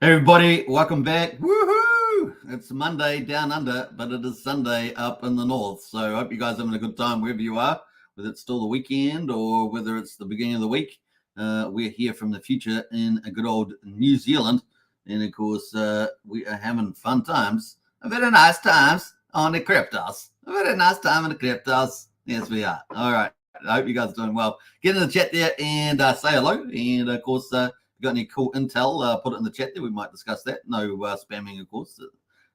Hey everybody, welcome back. Woohoo! It's Monday down under, but it is Sunday up in the north. So I hope you guys are having a good time wherever you are, whether it's still the weekend or whether it's the beginning of the week. We're here from the future in a good old New Zealand. And of course, we are having fun times, very nice times on the cryptos. A very nice time on the cryptos. Yes, we are. All right. I hope you guys are doing well. Get in the chat there and say hello. And of course, you got any cool intel, put it in the chat there. We might discuss that. No spamming, of course.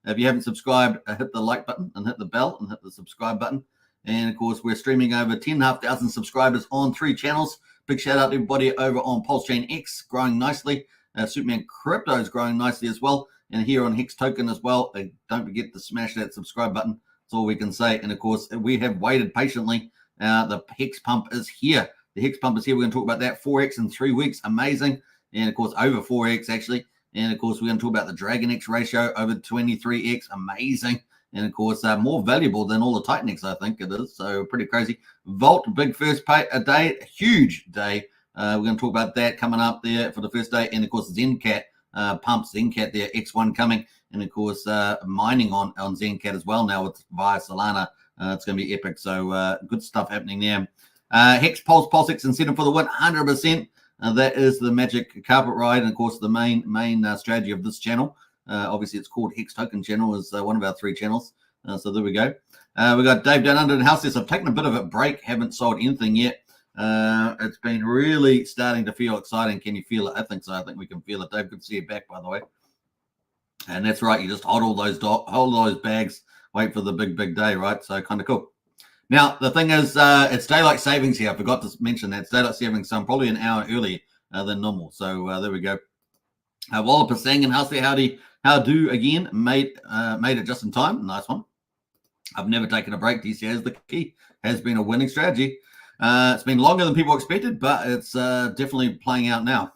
If you haven't subscribed, hit the like button and hit the bell and hit the subscribe button. And of course, we're streaming over 10,500 subscribers on 3 channels. Big shout out to everybody over on Pulsechain X, growing nicely. Superman Crypto is growing nicely as well. And here on Hex Token as well. Don't forget to smash that subscribe button. That's all we can say. And of course, we have waited patiently. The Hex pump is here. The Hex pump is here. We're going to talk about that. 4x in 3 weeks. Amazing. And of course, over 4x actually. And of course, we're going to talk about the DragonX ratio over 23x. Amazing. And of course, more valuable than all the Titanx, I think it is. So pretty crazy. Vault, big first pay a day, huge day. We're going to talk about that coming up there for the first day. And of course, XenCat pumps XenCat there, X1 coming. And of course, mining on XenCat as well now with via Solana. It's going to be epic. So good stuff happening there. Hex Pulsex incentive for the win, 100%. That is the magic carpet ride, and of course the main strategy of this channel. Obviously, it's called Hex Token Channel, is one of our 3 channels. So there we go. We got Dave down under the house there. So I've taken a bit of a break, haven't sold anything yet. It's been really starting to feel exciting. Can you feel it? I think so. I think we can feel it. Dave, good to see you back, by the way. And that's right. You just hold all those bags, wait for the big day, right? So kind of cool. Now, the thing is, it's daylight savings here. I forgot to mention that. It's daylight savings, so I'm probably an hour earlier than normal. So there we go. Walla Pasang and House there, how do again, made it just in time. Nice one. I've never taken a break. DCA is the key. Has been a winning strategy. It's been longer than people expected, but it's definitely playing out now.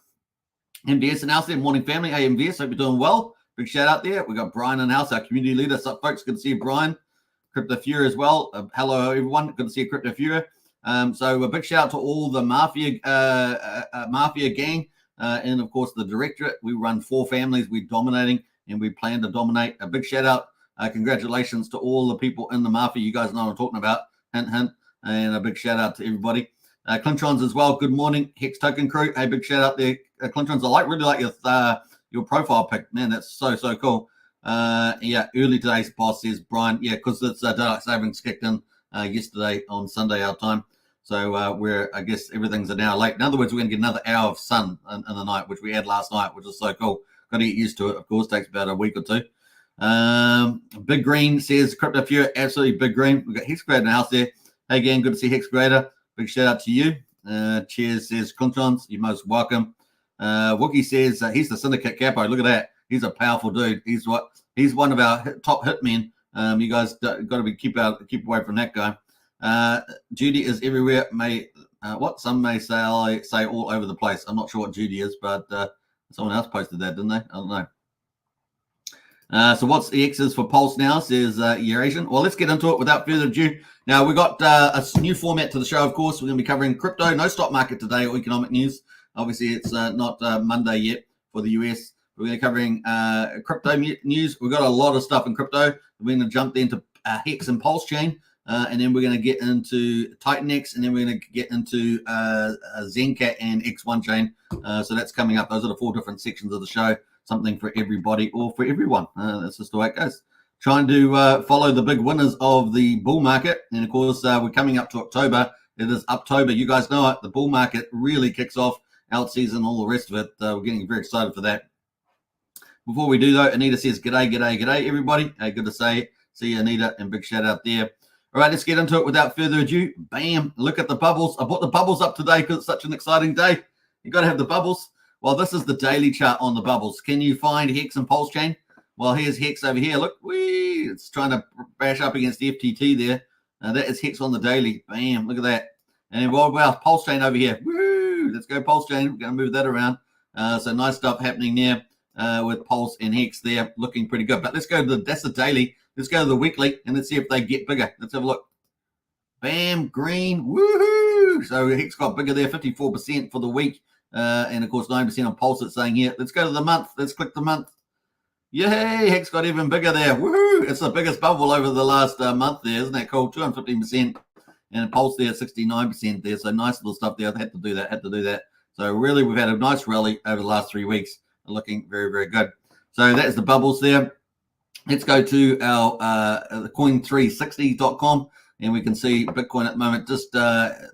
MDS and House there, morning family. Hey, MDS, hope you're doing well. Big shout out there. We got Brian in house, our community leader. What's up, folks? Good to see you, Brian. Crypto Fury as well. Hello, everyone. Good to see you, Crypto Fury. So a big shout out to all the Mafia gang and, of course, the Directorate. We run 4 families. We're dominating, and we plan to dominate. A big shout out. Congratulations to all the people in the Mafia. You guys know what I'm talking about. Hint, hint. And a big shout out to everybody. Clintrons as well. Good morning, Hex Token crew. Hey, big shout out there. Clintrons, I really like your profile pic. Man, that's so cool. Yeah, early today's boss says Brian. Yeah, because it's daylight savings kicked in yesterday on Sunday our time. So I guess everything's an hour late. In other words, we're going to get another hour of sun in the night, which we had last night, which is so cool. Got to get used to it. Of course, takes about a week or 2. Big Green says Crypto Fury, absolutely Big Green. We've got Hex Creator in the house there. Hey again, good to see Hex Creator. Big shout out to you. Cheers, says Clintrons. You're most welcome. Wookie says he's the Syndicate Capo. Look at that. He's a powerful dude. He's one of our top hitmen. You guys got to keep away from that guy. Judy is everywhere. What some may say all over the place. I'm not sure what Judy is, but someone else posted that, didn't they? I don't know. So what's the X's for Pulse now, says Eurasian. Well, let's get into it without further ado. Now, we've got a new format to the show, of course. We're going to be covering crypto, no stock market today or economic news. Obviously, it's not Monday yet for the US. We're going to be covering crypto news. We've got a lot of stuff in crypto. We're going to jump into Hex and Pulsechain, and then we're going to get into Titanx, and then we're going to get into XenCat and X1 chain. So that's coming up. Those are the 4 different sections of the show. Something for everybody or for everyone. That's just the way it goes. Trying to follow the big winners of the bull market. And, of course, we're coming up to October. It is October. You guys know it. The bull market really kicks off, out season, all the rest of it. We're getting very excited for that. Before we do, though, Anita says, g'day, everybody. Good to see you, Anita, and big shout out there. All right, let's get into it without further ado. Bam, look at the bubbles. I brought the bubbles up today because it's such an exciting day. You got to have the bubbles. Well, this is the daily chart on the bubbles. Can you find Hex and Pulsechain? Well, here's Hex over here. Look, it's trying to bash up against the FTT there. That is Hex on the daily. Bam, look at that. And what about Pulsechain over here? Woo! Let's go Pulsechain. We're going to move that around. So nice stuff happening there with Pulse and Hex there, looking pretty good. But let's go to that's the daily. Let's go to the weekly, and let's see if they get bigger. Let's have a look. Bam, green. Woohoo! So Hex got bigger there, 54% for the week. And of course, 9% on Pulse. It's saying here, let's go to the month. Let's click the month. Yay, Hex got even bigger there. Woohoo! It's the biggest bubble over the last month there. Isn't that cool? 215%. And Pulse there, 69% there. So nice little stuff there. I had to do that. So really, we've had a nice rally over the last 3 weeks. Looking very, very good. So that's the bubbles there. Let's go to our coin360.com. And we can see Bitcoin at the moment just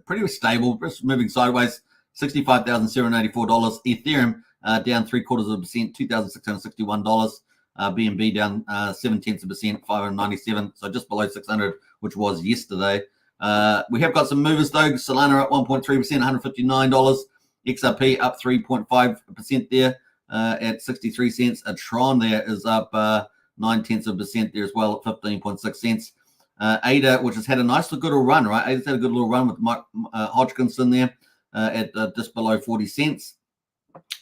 pretty stable, just moving sideways. $65,784. Ethereum down 0.75%, $2,661. BNB down 0.7%, 597. So just below 600, which was yesterday. We have got some movers though. Solana up 1.3%, $159. XRP up 3.5% there at 63 cents. A Tron there is up 0.9% there as well at 15.6 cents. ADA, which has had a nice little good run, right? ADA's had a good little run with Mike Hodgkinson there at just below 40 cents.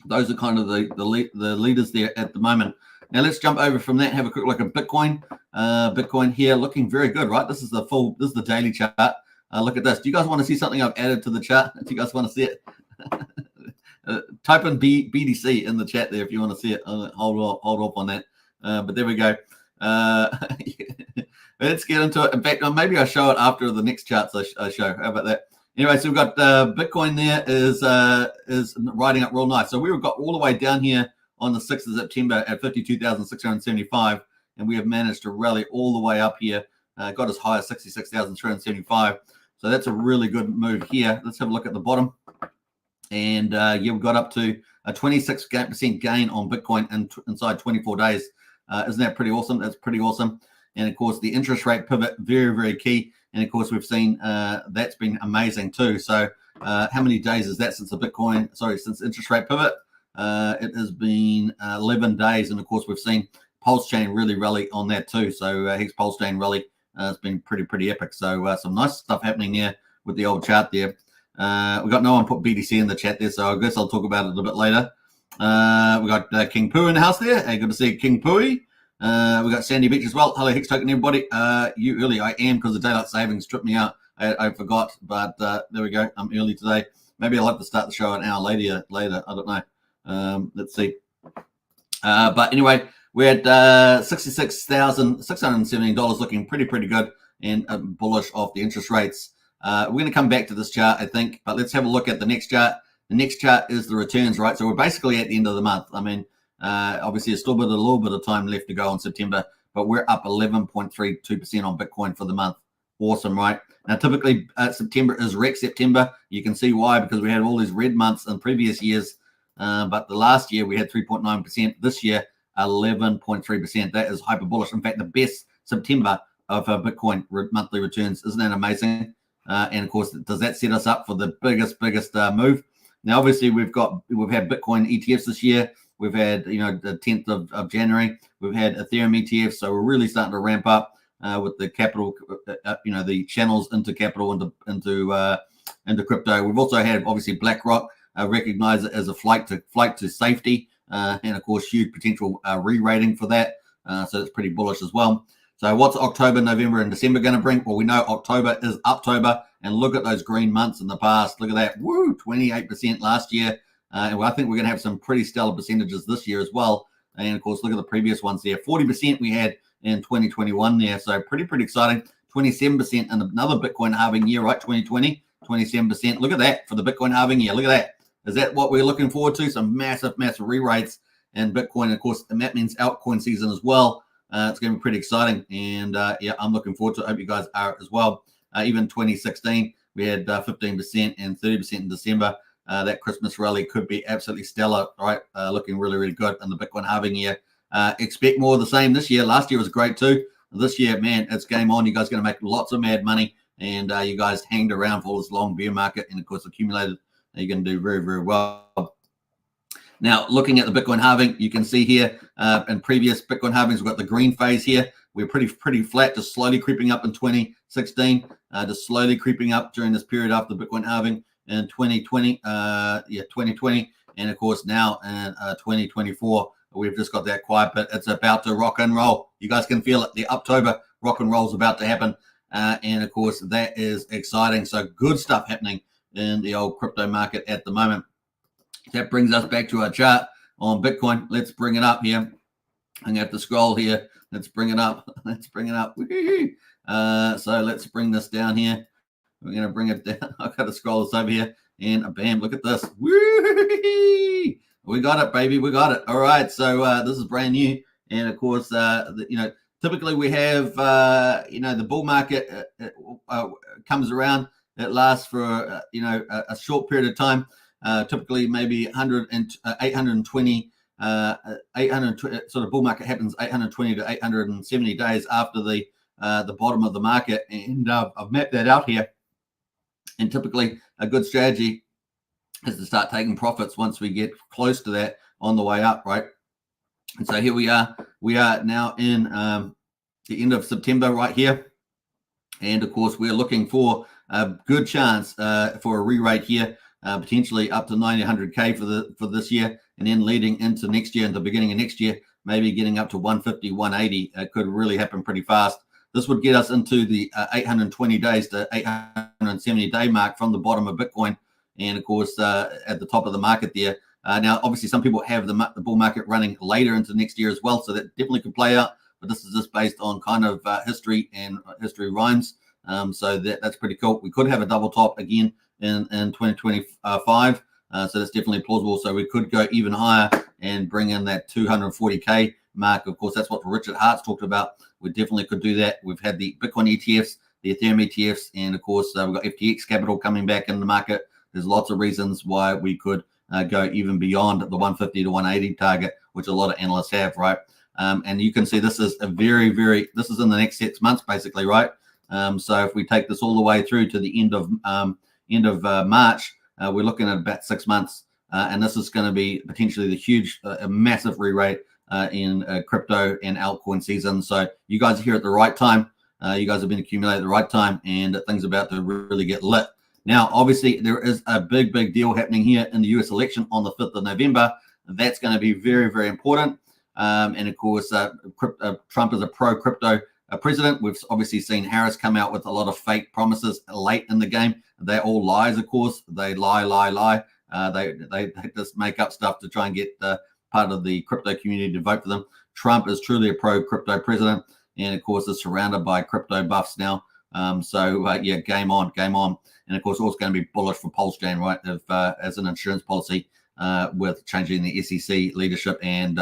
Those are kind of the leaders there at the moment. Now let's jump over from that and have a quick look at Bitcoin. Bitcoin here looking very good, right? This is the daily chart. Look at this. Do you guys want to see something I've added to the chart? Do you guys want to see it? Type in BDC in the chat there if you want to see it. Hold off on that. But there we go. Let's get into it. In fact, maybe I'll show it after the next charts I show. How about that? Anyway, so we've got Bitcoin there is riding up real nice. So we've got all the way down here on the 6th of September at 52,675, and we have managed to rally all the way up here. Got as high as 66,375. So that's a really good move here. Let's have a look at the bottom. And yeah, we got up to a 26% gain on Bitcoin inside 24 days. Isn't that pretty awesome? That's pretty awesome. And of course, the interest rate pivot, very, very key. And of course, we've seen that's been amazing too. So how many days is that since since interest rate pivot? It has been 11 days. And of course, we've seen Pulsechain really rally on that too. So Hex Pulsechain rally has been pretty epic. So some nice stuff happening there with the old chart there. We got no one put BDC in the chat there, so I guess I'll talk about it a bit later. We got King Poo in the house there. Hey, good to see King Pooey. We got Sandy Beach as well. Hello, Hex Token, everybody. You early? I am because the daylight savings stripped me out. I forgot, but there we go. I'm early today. Maybe I'll have to start the show an hour later. I don't know. Let's see. But anyway, we're at $66,617, looking pretty good and bullish off the interest rates. We're going to come back to this chart, I think, but let's have a look at the next chart. The next chart is the returns, right? So we're basically at the end of the month. I mean, obviously, there's still a little bit of time left to go in September, but we're up 11.32% on Bitcoin for the month. Awesome, right? Now, typically, September is wreck September. You can see why, because we had all these red months in previous years, but the last year we had 3.9%. This year, 11.3%. That is hyper bullish. In fact, the best September of Bitcoin monthly returns. Isn't that amazing? And of course, does that set us up for the biggest move? Now, obviously, we've had Bitcoin ETFs this year. We've had, the 10th of January. We've had Ethereum ETFs. So we're really starting to ramp up with the capital, the channels into capital, into crypto. We've also had, obviously, BlackRock recognize it as a flight to safety. And of course, huge potential re-rating for that. So it's pretty bullish as well. So what's October, November, and December going to bring? Well, we know October is Uptober, and look at those green months in the past. Look at that. Woo, 28% last year. And I think we're going to have some pretty stellar percentages this year as well. And, of course, look at the previous ones there. 40% we had in 2021 there. So pretty exciting. 27% in another Bitcoin halving year, right? 2020, 27%. Look at that for the Bitcoin halving year. Look at that. Is that what we're looking forward to? Some massive re-rates in Bitcoin. Of course, and that means altcoin season as well. It's going to be pretty exciting. And, yeah, I'm looking forward to it. I hope you guys are as well. Even 2016, we had 15% and 30% in December. That Christmas rally could be absolutely stellar, right? Looking really good in the Bitcoin halving year. Expect more of the same this year. Last year was great too. This year, man, it's game on. You guys are going to make lots of mad money. And you guys hanged around for all this long bear market and, of course, accumulated. You're going to do very well. Now, looking at the Bitcoin halving, you can see here in previous Bitcoin halvings, we've got the green phase here. We're pretty flat, just slowly creeping up in 2016, just slowly creeping up during this period after the Bitcoin halving in 2020. 2020. And, of course, now in 2024, we've just got that quiet bit. It's about to rock and roll. You guys can feel it. The October rock and roll is about to happen. And, of course, that is exciting. So good stuff happening in the old crypto market at the moment. That brings us back to our chart on Bitcoin. Let's bring it up here. I'm going to have to scroll here. Let's bring it up. Let's bring it up. So let's bring this down here. We're going to bring it down. I've got to scroll this over here. And bam, look at this. Woo-hee! We got it, baby. We got it. All right. So this is brand new. And of course, typically we have, the bull market comes around. It lasts for, a short period of time. Typically maybe 820, 820 sort of bull market happens 820 to 870 days after the bottom of the market. And I've mapped that out here. And typically a good strategy is to start taking profits once we get close to that on the way up, right? And so here we are. We are now in the end of September right here. And of course, we're looking for a good chance for a re-rate here, potentially up to 900K for this year, and then leading into next year, in the beginning of next year, maybe getting up to 150, 180. It could really happen pretty fast. This would get us into the 820 days to 870 day mark from the bottom of Bitcoin. And of course, at the top of the market there. Now, obviously, some people have the bull market running later into next year as well. So that definitely could play out. But this is just based on kind of history, and history rhymes. So that's pretty cool. We could have a double top again in 2025. So that's definitely plausible. So we could go even higher and bring in that 240K mark. Of course, that's what Richard Hart's talked about. We definitely could do that. We've had the Bitcoin ETFs, the Ethereum ETFs, and of course, we've got FTX Capital coming back in the market. There's lots of reasons why we could go even beyond the 150 to 180 target, which a lot of analysts have, right? And you can see this is a this is in the next 6 months, basically, right? So if we take this all the way through to the end of March, we're looking at about 6 months. And this is going to be potentially the huge, a massive re-rate in crypto and altcoin season. So you guys are here at the right time. You guys have been accumulating at the right time, and things are about to really get lit. Now, obviously, there is a big deal happening here in the US election on the 5th of November. That's going to be very important. And of course, Trump is a pro-crypto president. We've obviously seen Harris come out with a lot of fake promises late in the game. They're all lies, of course. They lie. They just make up stuff to try and get part of the crypto community to vote for them. Trump is truly a pro-crypto president, and of course is surrounded by crypto buffs now. Yeah, game on. And of course, also going to be bullish for Pulsechain, right? As an insurance policy with changing the SEC leadership and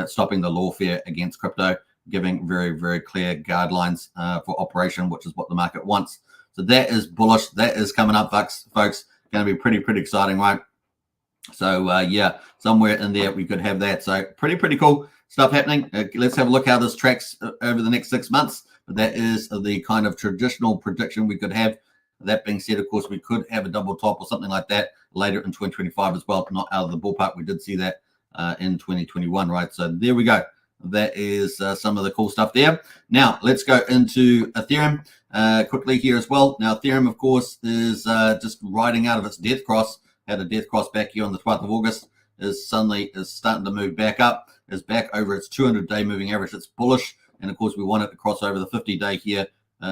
stopping the lawfare against crypto, giving very clear guidelines for operation, which is what the market wants. So that is bullish. That is coming up, folks. Going to be pretty exciting, right? So yeah, somewhere in there we could have that. So pretty cool stuff happening. Let's have a look how this tracks over the next 6 months. But that is the kind of traditional prediction we could have. That being said, of course, we could have a double top or something like that later in 2025 as well. Not out of the ballpark. We did see that in 2021, right? So there we go. That is some of the cool stuff there. Now, let's go into Ethereum quickly here as well. Now, Ethereum, of course, is just riding out of its death cross. Had a death cross back here on the 12th of August. Is starting to move back up. Is back over its 200-day moving average. It's bullish. And, of course, we want it to cross over the 50-day here. We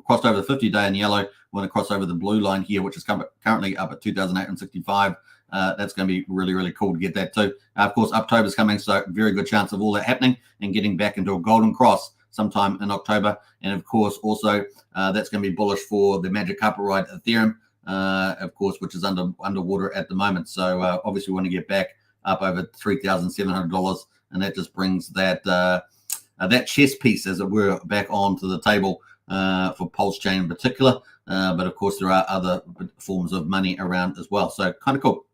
crossed over the 50-day in yellow. We want to cross over the blue line here, which is currently up at 2,865. That's going to be really cool to get that too. Of course, October's coming, so very good chance of all that happening and getting back into a golden cross sometime in October. And of course, also that's going to be bullish for the Magic Carpet Ride Ethereum, of course, which is underwater at the moment. So obviously, we want to get back up over $3,700, and that just brings that that chess piece, as it were, back onto the table for Pulsechain in particular. But of course, there are other forms of money around as well. So kind of cool.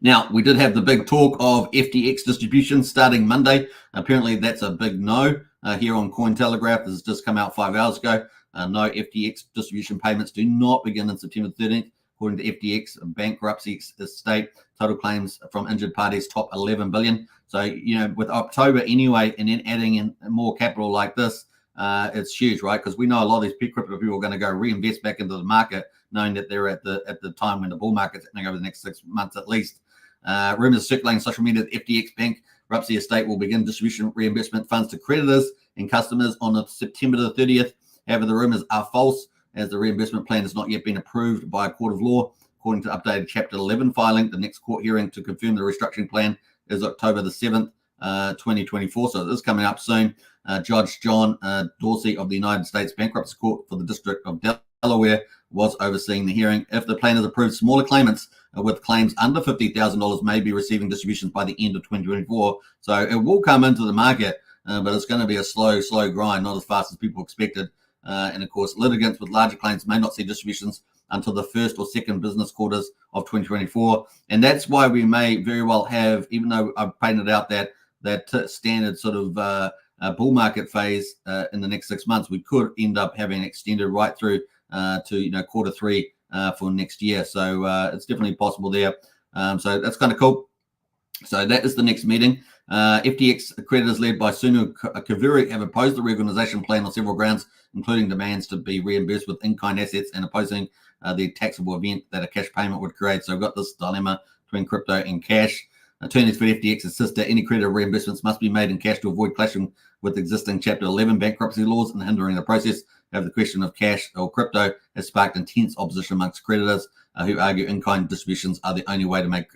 Now, we did have the big talk of FTX distribution starting Monday. Apparently, that's a big no here on Cointelegraph. This has just come out 5 hours ago. No FTX distribution payments do not begin on September 13th. According to FTX, bankruptcy estate, total claims from injured parties top 11 billion. So, you know, with October anyway, and then adding in more capital like this, it's huge, right? Because we know a lot of these crypto people are going to go reinvest back into the market, knowing that they're at the time when the bull market's happening over the next 6 months at least. Rumors circulating social media that FTX bankruptcy estate will begin distribution reimbursement funds to creditors and customers on September the 30th. However, the rumors are false, as the reimbursement plan has not yet been approved by a court of law. according to updated Chapter 11 filing. The next court hearing to confirm the restructuring plan is October the 7th, 2024. So this is coming up soon. Judge John Dorsey of the United States Bankruptcy Court for the District of Delaware was overseeing the hearing. If the plan is approved, smaller claimants with claims under $50,000 may be receiving distributions by the end of 2024. So it will come into the market, but it's going to be a slow grind, not as fast as people expected. And of course, litigants with larger claims may not see distributions until the first or second business quarters of 2024. And that's why we may very well have, even though I've painted out that standard sort of bull market phase in the next 6 months, we could end up having extended right through to quarter three for next year. So it's definitely possible there. So that's kind of cool. So that is the next meeting. FTX creditors led by Sunu Kavuri have opposed the reorganization plan on several grounds, including demands to be reimbursed with in-kind assets and opposing the taxable event that a cash payment would create. So we've got this dilemma between crypto and cash. Attorneys for FTX insist that any creditor reimbursements must be made in cash to avoid clashing with existing Chapter 11 bankruptcy laws and hindering the process. However, the question of cash or crypto has sparked intense opposition amongst creditors who argue in-kind distributions are the only way to make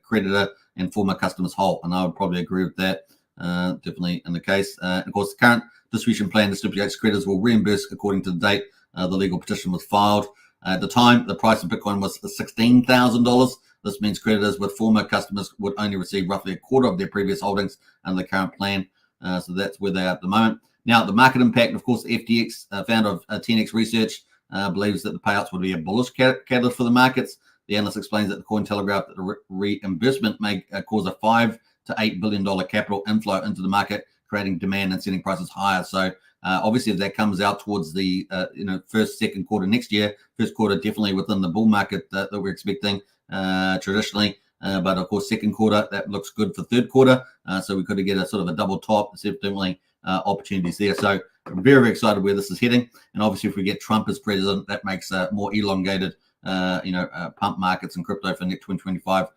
creditor and former customers whole. And I would probably agree with that, definitely in the case. Of course, the current distribution plan stipulates creditors will reimburse according to the date the legal petition was filed. At the time, the price of Bitcoin was $16,000. This means creditors with former customers would only receive roughly a quarter of their previous holdings under the current plan. So that's where they are at the moment. Now, the market impact, of course, FTX, founder of 10x Research, believes that the payouts would be a bullish catalyst for the markets. The analyst explains that the Cointelegraph that the reimbursement may cause a $5 to $8 billion capital inflow into the market, creating demand and sending prices higher. So obviously, if that comes out towards the first, second quarter next year, first quarter definitely within the bull market that we're expecting traditionally. But of course, second quarter, that looks good for third quarter. So we could get a sort of a double top. There's definitely opportunities there. So I'm very, very excited where this is heading. And obviously, if we get Trump as president, that makes more elongated, pump markets and crypto for next 2025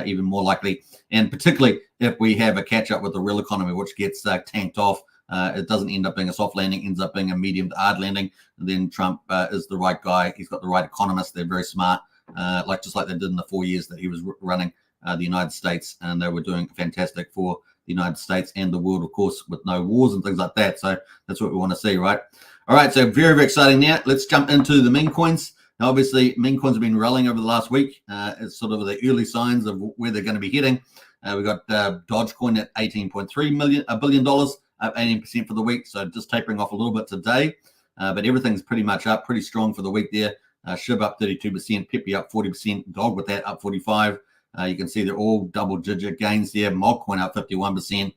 even more likely. And particularly if we have a catch up with the real economy, which gets tanked off, it doesn't end up being a soft landing, ends up being a medium to hard landing. And then Trump is the right guy. He's got the right economists. They're very smart, just like they did in the 4 years that he was running the United States. And they were doing fantastic for the United States and the world, of course, with no wars and things like that. So that's what we want to see, right? All right, so very, very exciting now. Let's jump into the meme coins. Now, obviously, meme coins have been rallying over the last week. It's sort of the early signs of where they're going to be heading. We've got Dogecoin at $18.3 billion, up 18% for the week. So just tapering off a little bit today. But everything's pretty much up, pretty strong for the week there. SHIB up 32%, Pepe up 40%, Dog with that up 45%. You can see they're all double-digit gains there. Mogcoin up 51%.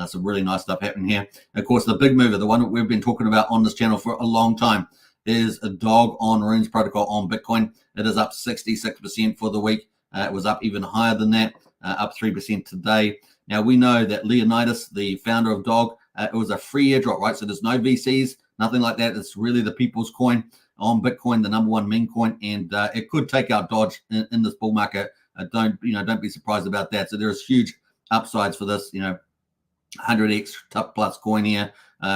Some really nice stuff happening here. And of course, the big mover, the one that we've been talking about on this channel for a long time, is a Dog on Runes protocol on Bitcoin. It is up 66% for the week. It was up even higher than that, up 3% today. Now, we know that Leonidas, the founder of Dog, it was a free airdrop, right? So there's no VCs, nothing like that. It's really the people's coin on Bitcoin, the number one meme coin, and it could take out Dodge in this bull market. Don't be surprised about that. So there's huge upsides for this, 100x plus coin here.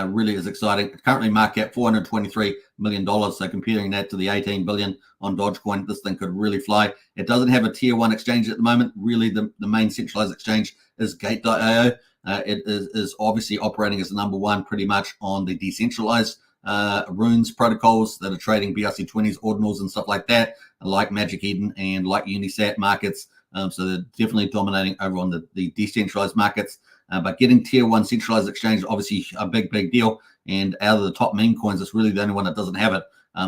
Really is exciting. Currently marked at $423 million. So comparing that to the 18 billion on Dogecoin, this thing could really fly. It doesn't have a tier one exchange at the moment. Really, the main centralized exchange is Gate.io. It is obviously operating as the number one pretty much on the decentralized runes protocols that are trading BRC20s, ordinals, and stuff like that, like Magic Eden and like Unisat markets. So they're definitely dominating over on the decentralized markets. But getting tier one centralized exchange is obviously a big, big deal. And out of the top meme coins, it's really the only one that doesn't have it.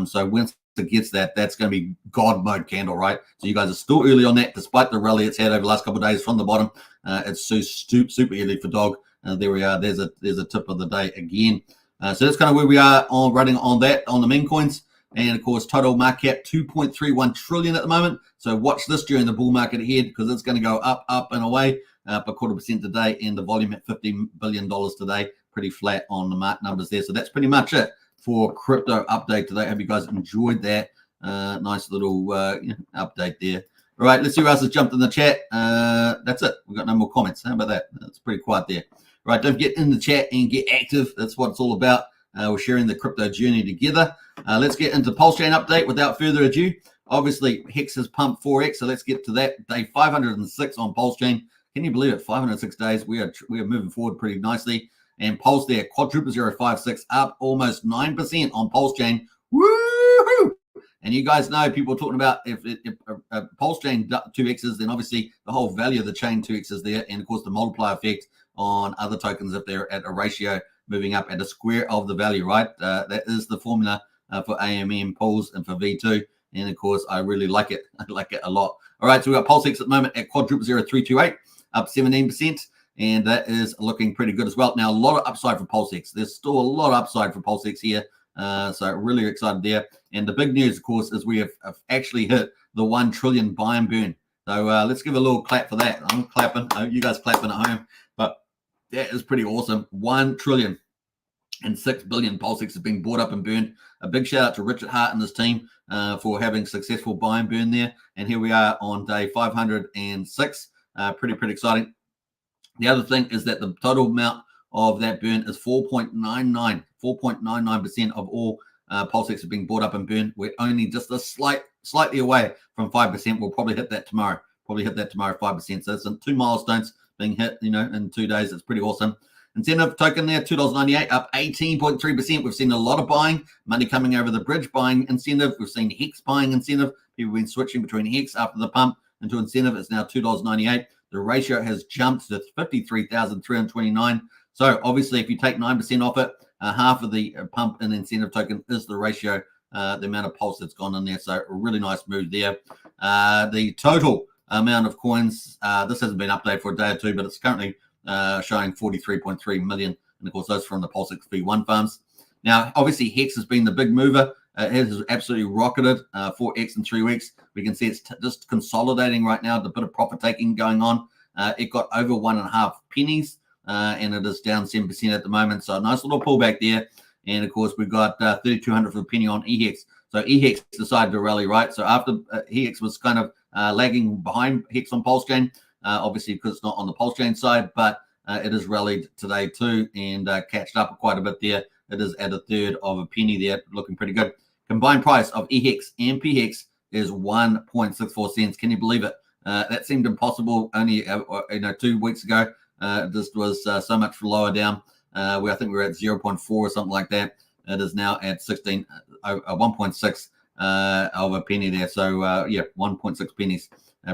So once it gets that, that's going to be God mode candle, right? So you guys are still early on that, despite the rally it's had over the last couple of days from the bottom. It's so super early for Dog. There we are. There's a tip of the day again. So that's kind of where we are on running on that on the meme coins. And of course, total market cap 2.31 trillion at the moment. So watch this during the bull market ahead because it's going to go up and away up 0.25% today, and the volume at $50 billion today. Pretty flat on the mark numbers there. So that's pretty much it for crypto update today. I hope you guys enjoyed that. Nice little update there. All right, let's see who else has jumped in the chat. That's it. We've got no more comments. How about that? That's pretty quiet there. All right, don't forget in the chat and get active. That's what it's all about. We're sharing the crypto journey together. Let's get into Pulsechain update without further ado. Obviously, Hex has pumped 4x, so let's get to that. Day 506 on Pulsechain. Can you believe it? 506 days. We are moving forward pretty nicely. And Pulse there, quadruple 056, up almost 9% on Pulsechain. Woo! And you guys know people talking about if Pulsechain 2x's, then obviously the whole value of the chain 2x's there, and of course the multiplier effect on other tokens if they're at a ratio moving up at a square of the value, right? That is the formula for AMM pools and for V2. And of course, I really like it. I like it a lot. All right, so we've got Pulsex at the moment at quadruple 0328, up 17%. And that is looking pretty good as well. Now, a lot of upside for Pulsex. There's still a lot of upside for Pulsex here. So really excited there. And the big news, of course, is we have actually hit the 1 trillion buy and burn. So let's give a little clap for that. I'm clapping. I hope you guys clapping at home. But that is pretty awesome. 1 trillion and 6 billion Pulsex has been bought up and burned. A big shout out to Richard Hart and his team for having successful buy and burn there. And here we are on day 506. Pretty exciting. The other thing is that the total amount of that burn is 4.99% of all Pulsex are being bought up and burned. We're only just slightly away from 5%. We'll probably hit that tomorrow. 5%. So it's 2 milestones being hit, in 2 days. It's pretty awesome. Incentive token there, $2.98, up 18.3%. We've seen a lot of buying, money coming over the bridge, buying incentive. We've seen Hex buying incentive. People have been switching between Hex after the pump into incentive. It's now $2.98. The ratio has jumped to 53,329. So obviously, if you take 9% off it, half of the pump and incentive token is the ratio, the amount of pulse that's gone in there. So a really nice move there. The total amount of coins, this hasn't been updated for a day or two, but it's currently showing 43.3 million. And of course, those from the Pulsex V1 farms. Now, obviously, Hex has been the big mover. It has absolutely rocketed 4x in 3 weeks. We can see it's just consolidating right now. The bit of profit taking going on. It got over 1.5 pennies, and it is down 7% at the moment. So a nice little pullback there. And of course, we've got 3,200 for a penny on EHEX. So EHEX decided to rally, right? So after EHEX was kind of lagging behind Hex on Pulsechain, obviously because it's not on the Pulsechain side, but it has rallied today too and catched up quite a bit there. It is at a third of a penny there, looking pretty good. Combined price of EHEX and PHEX is 1.64 cents. Can you believe it? That seemed impossible only 2 weeks ago. This was so much lower down. I think we were at 0.4 or something like that. It is now at 1.6 of a penny there. So 1.6 pennies.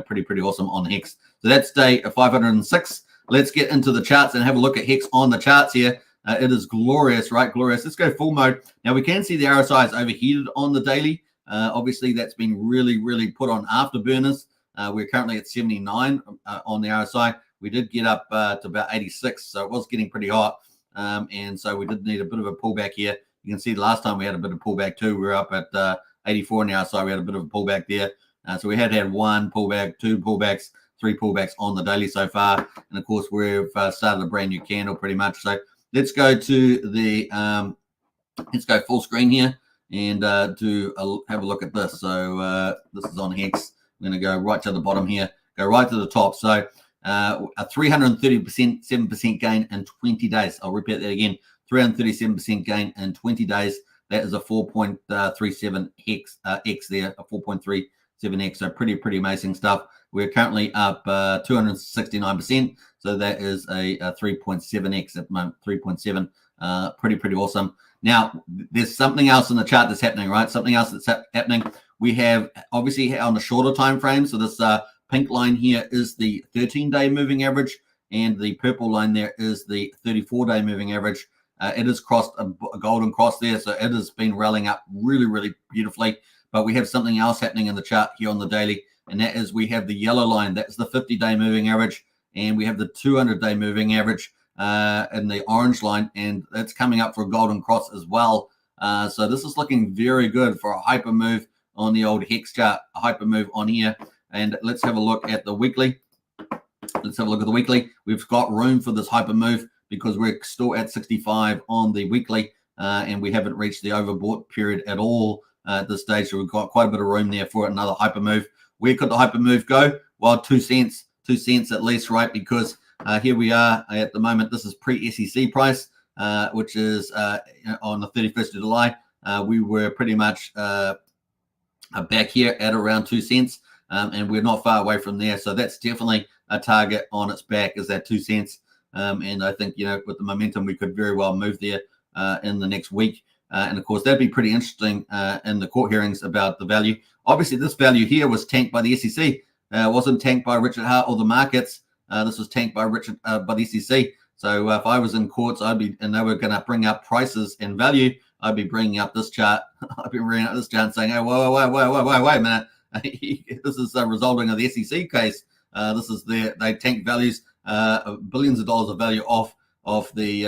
Pretty awesome on Hex. So that's day 506. Let's get into the charts and have a look at Hex on the charts here. It is glorious, right? Glorious. Let's go full mode. Now we can see the RSI is overheated on the daily. Obviously, that's been really put on afterburners. We're currently at 79 on the RSI. We did get up to about 86, so it was getting pretty hot. And so we did need a bit of a pullback here. You can see the last time we had a bit of pullback too. We were up at 84 on the RSI. We had a bit of a pullback there. So we had 1 pullback, 2 pullbacks, 3 pullbacks on the daily so far. And of course, we've started a brand new candle pretty much. So let's go to the let's go full screen here and have a look at this. So this is on Hex. I'm going to go right to the bottom here, go right to the top. So a 330% 7% gain in 20 days. I'll repeat that again. 337% gain in 20 days. That is a 4.37 x there, a 4.37x. So pretty amazing stuff. We're currently up 269%. So that is a 3.7x at the moment, 3.7. Pretty awesome. Now, there's something else in the chart that's happening, right? Something else that's happening. We have obviously on the shorter time frame. So this pink line here is the 13-day moving average, and the purple line there is the 34-day moving average. It has crossed a golden cross there, so it has been rallying up really beautifully. But we have something else happening in the chart here on the daily, and that is we have the yellow line. That's the 50-day moving average, and we have the 200-day moving average in the orange line, and that's coming up for a golden cross as well. So this is looking very good for a hyper move on the old Hex chart, a hyper move on here. And let's have a look at the weekly. We've got room for this hyper move because we're still at 65 on the weekly, and we haven't reached the overbought period at all at this stage. So we've got quite a bit of room there for another hyper move. Where could the hyper move go? Well, 2 cents at least, right? Because here we are at the moment. This is pre-SEC price, which is on the 31st of July. We were pretty much back here at around 2 cents, and we're not far away from there. So that's definitely a target on its back, is that 2 cents. And I think, with the momentum, we could very well move there in the next week. And of course, that'd be pretty interesting in the court hearings about the value. Obviously, this value here was tanked by the SEC. It wasn't tanked by Richard Hart or the markets. This was tanked by by the SEC. So if I was in courts, and they were going to bring up prices and value, I'd be bringing up this chart. I'd be bringing up this chart and saying, "Hey, wait a minute! This is resulting of the SEC case. This is they tanked values, billions of dollars of value off the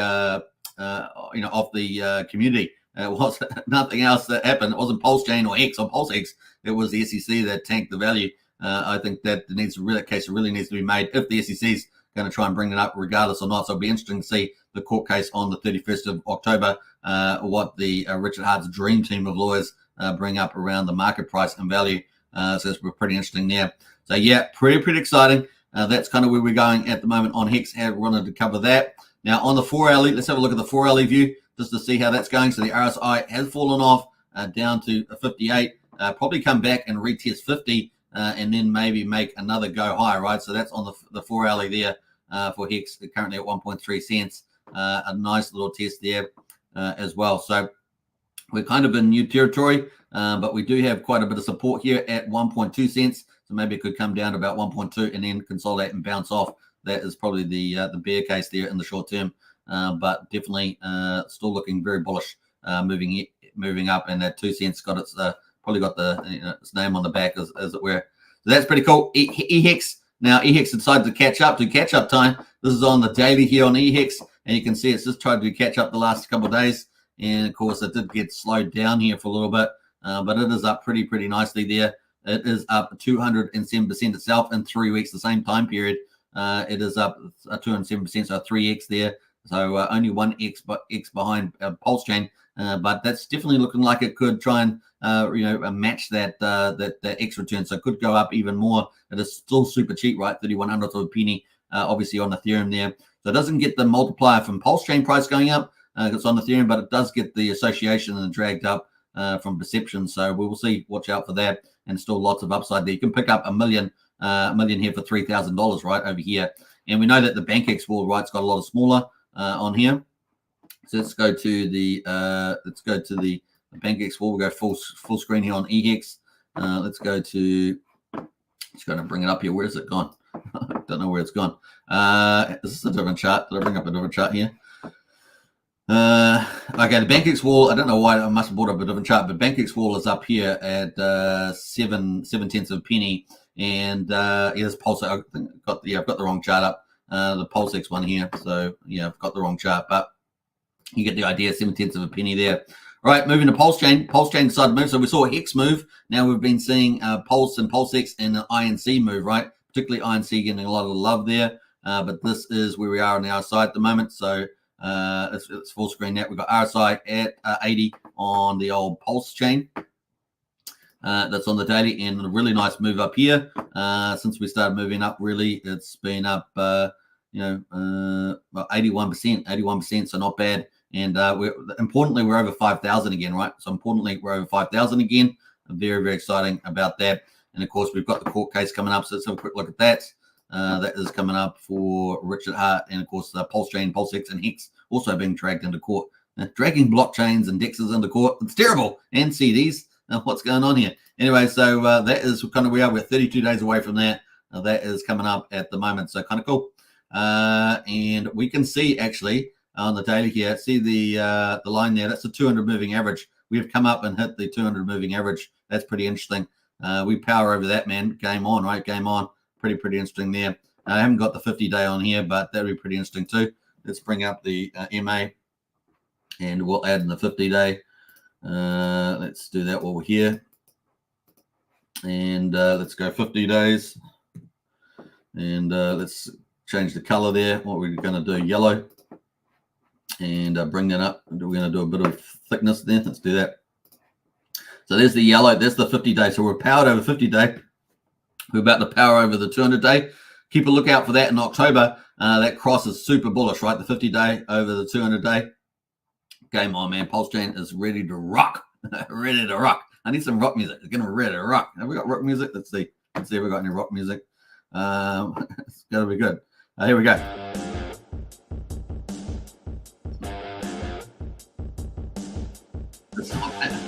off the community. It was nothing else that happened. It wasn't Pulsechain or Hex or Pulsex. It was the SEC that tanked the value. I think that case really needs to be made if the SEC is going to try and bring it up, regardless or not. So it'll be interesting to see the court case on the 31st of October. What the Richard Hart's dream team of lawyers bring up around the market price and value. So it's pretty interesting there. So yeah, pretty exciting. That's kind of where we're going at the moment on Hex. I wanted to cover that. Now on the 4-hourly, let's have a look at the 4-hourly view just to see how that's going. So the RSI has fallen off down to 58. Probably come back and retest 50 and then maybe make another go high, right? So that's on the 4-hourly there for Hex, currently at 1.3 cents. A nice little test there as well. So we're kind of in new territory, but we do have quite a bit of support here at 1.2 cents. So maybe it could come down to about 1.2 and then consolidate and bounce off. That is probably the bear case there in the short term, but definitely still looking very bullish, moving up. And that 2 cents got its probably got its name on the back, as it were. So that's pretty cool. EHEX. Now EHEX decided to catch up time. This is on the daily here on EHEX, and you can see it's just tried to catch up the last couple of days. And of course, it did get slowed down here for a little bit, but it is up pretty nicely there. It is up 207% itself in 3 weeks, the same time period. It is up 207%, so 3x there. So only 1x behind Pulsechain, but that's definitely looking like it could try and match that X return. So it could go up even more. It is still super cheap, right? 3100th of a penny, obviously on Ethereum there. So it doesn't get the multiplier from Pulsechain price going up. It's on Ethereum, but it does get the association and dragged up from perception. So we will see. Watch out for that. And still lots of upside there. You can pick up a million here for $3,000 right over here. And we know that the BankX wall, right, it's got a lot of smaller on here. So let's go to the BankX wall. We'll go full screen here on EHEX. Let's go to. Just going to bring it up here. Where is it gone? I don't know where it's gone. Is this a different chart? Did I bring up a different chart here? Okay, the BankX wall, I don't know why I must have brought up a different chart, but BankX wall is up here at 7/10 of a penny. And here's Pulse. I've got the wrong chart up. The Pulsex one here. So yeah, I've got the wrong chart, but you get the idea. 7/10 of a penny there. All right, moving to Pulsechain. Pulsechain decided to move. So we saw Hex move. Now we've been seeing Pulse and Pulsex and INC move, right? Particularly INC getting a lot of love there. But this is where we are on the RSI at the moment. So it's full screen now. We've got RSI at 80 on the old Pulsechain. That's on the daily, and a really nice move up here. Since we started moving up, really, it's been up, 81%, so not bad. And importantly, we're over 5,000 again, right? So importantly, we're over 5,000 again. Very, very exciting about that. And of course, we've got the court case coming up. So let's have a quick look at that. That is coming up for Richard Hart, and of course, Pulsechain, Pulsex, and Hex also being dragged into court. Dragging blockchains and DEXs into court, it's terrible. And CDs, what's going on here? Anyway, so that is kind of where we are. We're 32 days away from that. That is coming up at the moment, so kind of cool. And we can see actually on the daily here, see the line there. That's the 200 moving average. We've come up and hit the 200 moving average. That's pretty interesting. We power over that, man. Game on, right? Game on. Pretty interesting there. I haven't got the 50-day on here, but that'll be pretty interesting too. Let's bring up the MA, and we'll add in the 50-day. Let's do that while we're here. And let's go 50 days. And let's change the color there. What we're going to do, yellow. And bring that up. We're going to do a bit of thickness there. Let's do that. So there's the yellow. There's the 50-day. So we're powered over 50-day. We're about to power over the 200-day. Keep a lookout for that in October. That cross is super bullish, right? The 50-day over the 200-day. Game on, man. Pulsechain is ready to rock. Ready to rock. I need some rock music. It's gonna be ready to rock. Have we got rock music? Let's see. Let's see if we got any rock music. It's gotta be good. Here we go. It's not bad.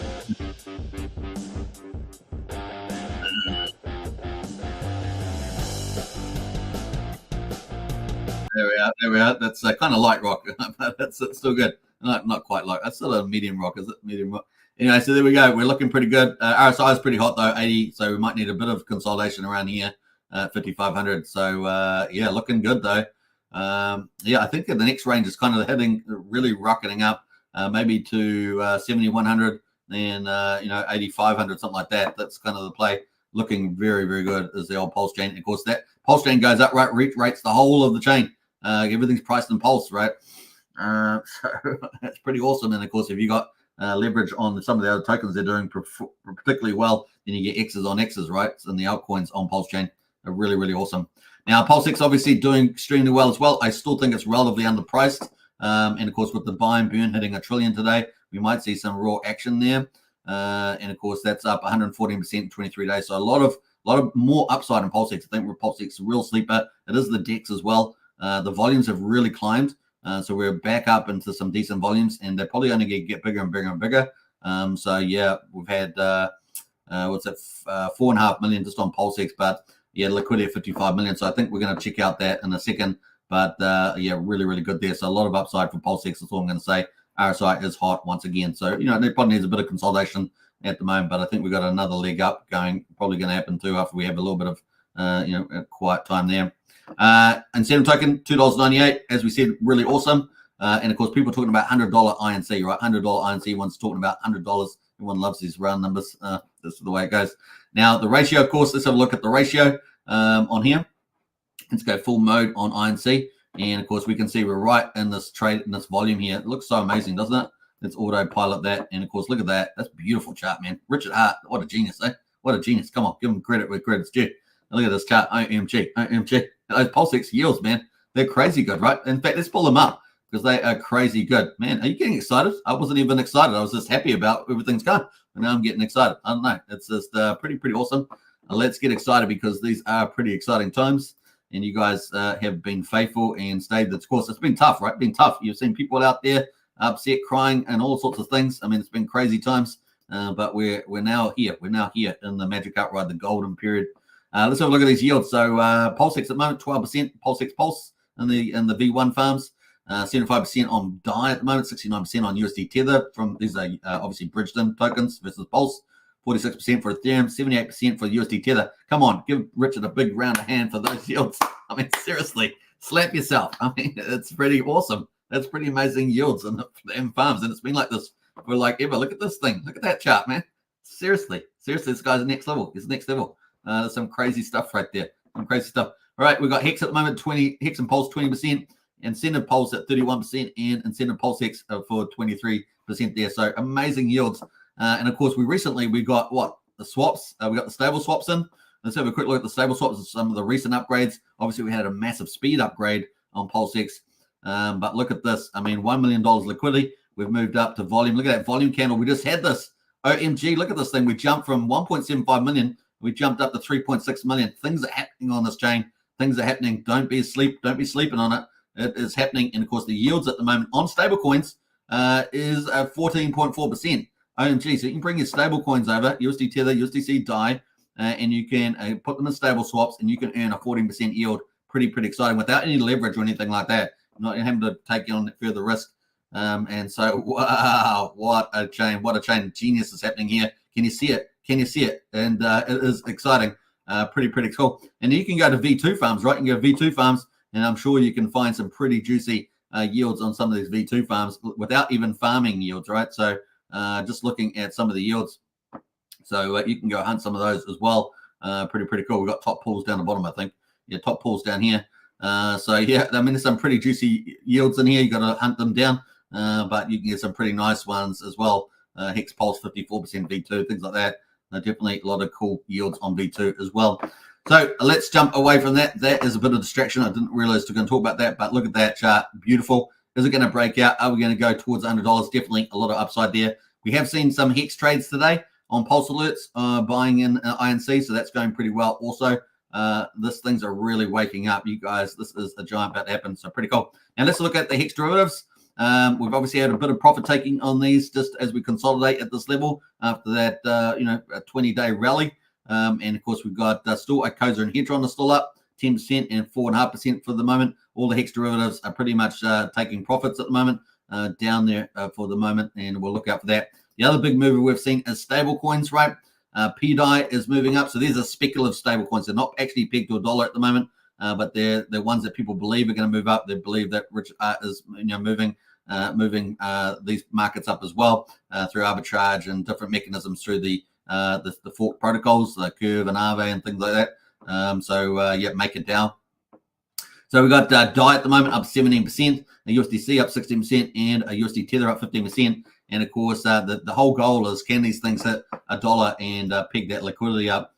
There we are. There we are. That's kind of light rock, but it's still good. Not quite light. That's still a medium rock, is it? Medium rock. Anyway, so there we go. We're looking pretty good. RSI is pretty hot though, 80. So we might need a bit of consolidation around here, 5,500. So yeah, looking good though. Yeah, I think the next range is kind of heading, really rocketing up, maybe to 7,100, then 8,500, something like that. That's kind of the play. Looking very, very good is the old Pulse chain. Of course, that Pulse chain goes up, right? Rates the whole of the chain. Everything's priced in Pulse, right? So that's pretty awesome. And of course, if you got leverage on some of the other tokens, they're doing particularly well, then you get X's on X's, right? And the altcoins on Pulse chain are really, really awesome. Now, Pulsex obviously doing extremely well as well. I still think it's relatively underpriced. And of course, with the buy and burn hitting $1 trillion today, we might see some raw action there. And of course, that's up 114% in 23 days. So a lot of more upside in Pulsex. I think Pulsex is a real sleeper. It is the DEX as well. The volumes have really climbed. So we're back up into some decent volumes, and they're probably only going to get bigger and bigger and bigger. So yeah, we've had 4.5 million just on Pulsex, but yeah, liquidity at 55 million. So I think we're going to check out that in a second. But yeah, really, really good there. So a lot of upside for Pulsex. That's all I'm going to say. RSI is hot once again. So, it probably needs a bit of consolidation at the moment, but I think we've got another leg up going. Probably going to happen too after we have a little bit of, a quiet time there. Incentive token, $2.98, as we said, really awesome. And of course, people are talking about $100 INC, right? $100 INC. Everyone's talking about $100. Everyone loves these round numbers. This is the way it goes. Now, the ratio, of course, let's have a look at the ratio on here. Let's go full mode on INC. And of course, we can see we're right in this trade, in this volume here. It looks so amazing, doesn't it? Let's autopilot that. And of course, look at that. That's a beautiful chart, man. Richard Hart, what a genius, eh? What a genius. Come on, give him credit where credit's due. Look at this chart. OMG. Those Pulsex yields, man, they're crazy good, right? In fact, let's pull them up because they are crazy good. Man, are you getting excited? I wasn't even excited. I was just happy about everything's going. And now I'm getting excited. I don't know. It's just pretty awesome. Let's get excited because these are pretty exciting times. And you guys have been faithful and stayed the course. It's been tough, right? Been tough. You've seen people out there upset, crying, and all sorts of things. I mean, it's been crazy times. But we're now here. We're now here in the Magic Outride, the golden period. Let's have a look at these yields. So Pulsex at the moment, 12%. Pulsex Pulse in the V1 farms, 75% on DAI at the moment, 69% on USD Tether. From these are obviously bridged in tokens versus Pulse. 46% for Ethereum, 78% for USD Tether. Come on, give Richard a big round of hand for those yields. I mean, seriously, slap yourself. I mean, it's pretty awesome. That's pretty amazing yields in the farms, and it's been like this for like ever. Look at this thing. Look at that chart, man. Seriously, this guy's next level. It's next level. There's some crazy stuff right there. Some crazy stuff. All right, we've got Hex at the moment, 20. Hex and Pulse 20%, Incentive Pulse at 31%, and Incentive Pulse Hex for 23% there. So amazing yields. And of course, we got what? The swaps. We got the stable swaps in. Let's have a quick look at the stable swaps and some of the recent upgrades. Obviously, we had a massive speed upgrade on Pulsex. But look at this. I mean, $1 million liquidity. We've moved up to volume. Look at that volume candle. We just had this. OMG, look at this thing. We jumped from 1.75 million. We jumped up to 3.6 million. Things are happening on this chain. Things are happening. Don't be asleep. Don't be sleeping on it. It is happening. And of course, the yields at the moment on stable coins is 14.4%. OMG, so you can bring your stable coins over, USD Tether, USDC DAI, and you can put them in stable swaps, and you can earn a 14% yield. Pretty exciting without any leverage or anything like that. Not having to take on further risk. And so, wow, what a chain. What a chain. Genius is happening here. Can you see it? Can you see it? And it is exciting. Pretty cool. And you can go to V2 farms, right? You can go to V2 farms, and I'm sure you can find some pretty juicy yields on some of these V2 farms without even farming yields, right? So, just looking at some of the yields. So you can go hunt some of those as well. Pretty cool. We've got top pools down the bottom, I think. Yeah, top pools down here. So yeah, I mean, there's some pretty juicy yields in here. You got to hunt them down, but you can get some pretty nice ones as well. Hex Pulse 54% V2, things like that. Definitely a lot of cool yields on V2 as well. So let's jump away from that. That is a bit of distraction. I didn't realize we're going to talk about that, but look at that chart. Beautiful. Is it going to break out? Are we going to go towards $100? Definitely a lot of upside there. We have seen some Hex trades today on Pulse Alerts, buying in INC, so that's going pretty well also. These things are really waking up, you guys. This is a giant about to happen, so pretty cool. Now let's look at the Hex derivatives. We've obviously had a bit of profit taking on these just as we consolidate at this level after that, a 20-day rally. And of course, we've got still Icosa and Hedron are still up 10% and 4.5% for the moment. All the Hex derivatives are pretty much taking profits at the moment, down there for the moment, and we'll look out for that. The other big mover we've seen is stable coins, right? PDI is moving up. So these are speculative stable coins. They're not actually pegged to $1 at the moment, but they're ones that people believe are going to move up. They believe that Richard is moving these markets up as well through arbitrage and different mechanisms through the fork protocols, the Curve and Aave and things like that. Make it down. So we've got DAI at the moment up 17%, a USDC up 16%, and a USD Tether up 15%. And of course, the whole goal is, can these things hit $1 and peg that liquidity up?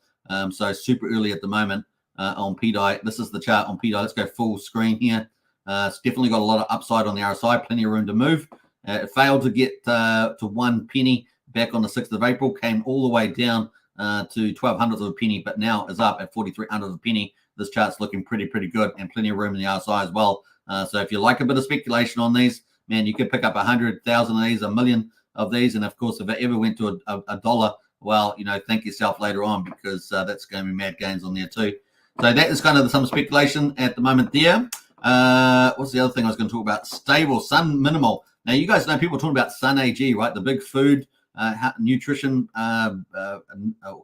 So super early at the moment on PDI. This is the chart on PDI. Let's go full screen here. It's definitely got a lot of upside on the RSI, plenty of room to move. It failed to get to 1 penny back on the 6th of April, came all the way down to 1200th of a penny, but now is up at 4300th of a penny. This chart's looking pretty good, and plenty of room in the RSI as well. So if you like a bit of speculation on these, man, you could pick up 100,000 of these, 1 million of these. And of course, if it ever went to a dollar, well, thank yourself later on, because that's going to be mad gains on there too. So that is kind of some speculation at the moment there. What's the other thing I was going to talk about? Stable, Sun Minimal. Now, you guys know people talking about Sun AG, right? The big food, nutrition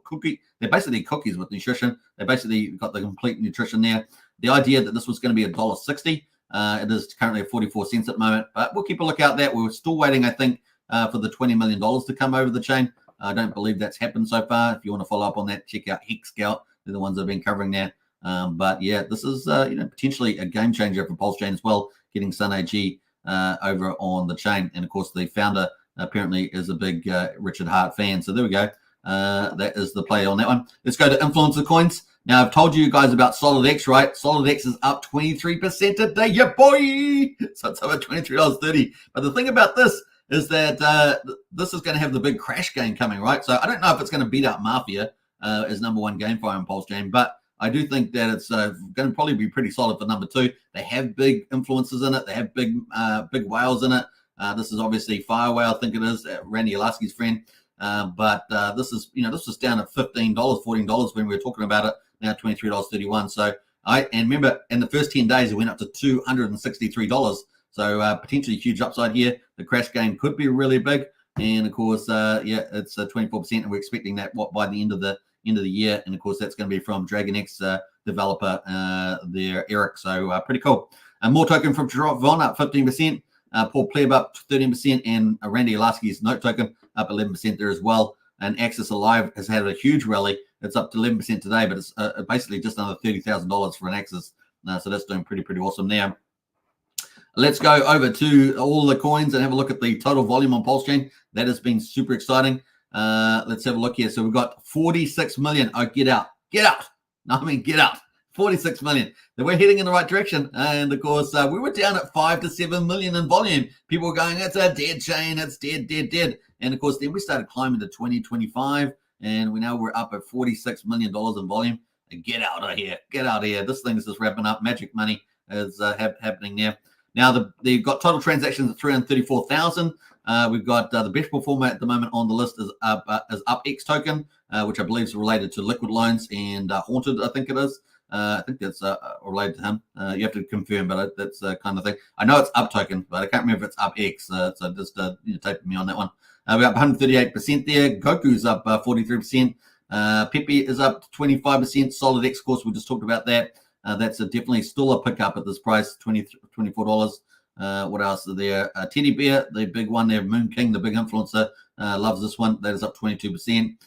cookie. They're basically cookies with nutrition. They basically got the complete nutrition there. The idea that this was going to be $1.60. It is currently at 44 cents at the moment, but we'll keep a look out there. We're still waiting, I think, for the $20 million to come over the chain. I don't believe that's happened so far. If you want to follow up on that, check out Hex Scout. They're the ones that have been covering that. But yeah, this is potentially a game changer for Pulsechain as well, getting Sun AG over on the chain. And of course, the founder apparently is a big Richard Hart fan. So there we go. That is the play on that one. Let's go to influencer coins. Now, I've told you guys about SolidX, right? SolidX is up 23% today, yeah, boy. So it's up at $23.30. But the thing about this is that this is going to have the big crash game coming, right? So I don't know if it's going to beat out Mafia as number one GameFi on Pulsechain, but I do think that it's going to probably be pretty solid for number two. They have big influencers in it. They have big whales in it. This is obviously Firewhale, I think it is, Randy Alaski's friend. But this is down at $15, $14 when we were talking about it. Now $23.31. So remember, in the first 10 days, it went up to $263. So potentially huge upside here. The crash game could be really big. And of course, it's 24%, and we're expecting that by the end of the year. And of course, that's going to be from DragonX developer there, Eric. So pretty cool. More token from Von up 15%. Paul Pleb up 13%, and Randy Alaski's note token up 11% there as well. And Axis Alive has had a huge rally. It's up to 11% today, but it's basically just under $30,000 for an Axis. So that's doing pretty awesome there. Let's go over to all the coins and have a look at the total volume on Pulsechain. That has been super exciting. Let's have a look here. So we've got 46 million. Oh, get out. Get out. No, I mean, get out. 46 million. Then we're heading in the right direction. And of course, we were down at 5 to 7 million in volume. People were going, it's a dead chain. It's dead. And of course, then we started climbing to 2025. And we're up at $46 million in volume. And get out of here. Get out of here. This thing is just wrapping up. Magic money is happening there. Now, they've got total transactions at 334,000. We've got the best performer at the moment on the list is up Hex Token, which I believe is related to Liquid Loans and Haunted, I think it is. I think that's related to him. You have to confirm, but that's the kind of thing. I know it's Up Token, but I can't remember if it's Up X. So just tape me on that one. We're up 138% there. Goku's up 43%. Pepe is up 25%. SolidX, of course, we just talked about that. That's definitely still a pickup at this price, $24. What else is there? Teddy Bear, the big one there. Moon King, the big influencer, loves this one. That is up 22%.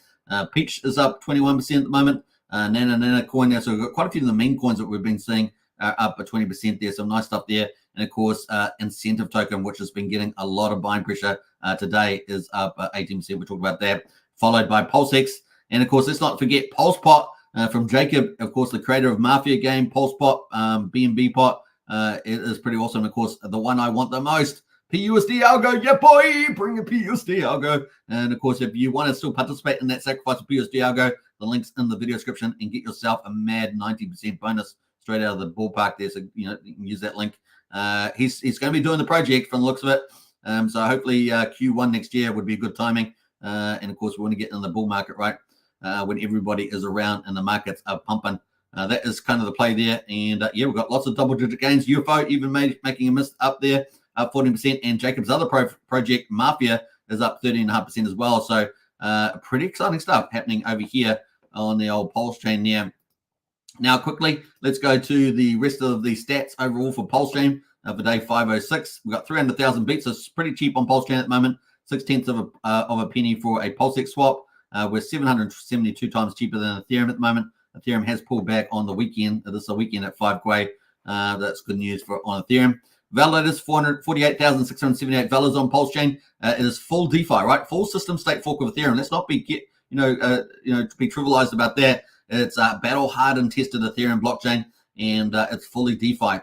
Peach is up 21% at the moment. Nana coin there. So we've got quite a few of the main coins that we've been seeing up at 20% there. Some nice stuff there. And of course, Incentive Token, which has been getting a lot of buying pressure today, is up 18%. We talked about that. Followed by Pulsex. And of course, let's not forget Pulsepot from Jacob, of course, the creator of Mafia game, Pulsepot, BNB Pot. It is pretty awesome. Of course, the one I want the most PUSD algo, yeah boy, bring a PUSD algo. And of course, if you want to still participate in that sacrifice of PUSD algo, the link's in the video description, and get yourself a mad 90% bonus straight out of the ballpark there. So you can use that link. He's going to be doing the project from the looks of it. So hopefully Q1 next year would be a good timing. And of course, we want to get in the bull market, right? When everybody is around and the markets are pumping. That is kind of the play there. And yeah, we've got lots of double-digit gains. UFO even making a miss up there, up 14%. And Jacob's other project, Mafia, is up 13.5% as well. So pretty exciting stuff happening over here on the old Pulsechain there. Now, quickly, let's go to the rest of the stats overall for Pulsechain for day 506. We've got 300,000 beats, so it's pretty cheap on Pulsechain at the moment. 0.6 of a penny for a Pulsex swap. We're 772 times cheaper than Ethereum at the moment. Ethereum has pulled back on the weekend. This is a weekend at 5 Gwei. That's good news on Ethereum. Validators, 448,678 values on Pulsechain. It is full DeFi, right? Full system state fork of Ethereum. Let's not be to be trivialized about that. It's a battle hardened, tested Ethereum blockchain, and it's fully DeFi.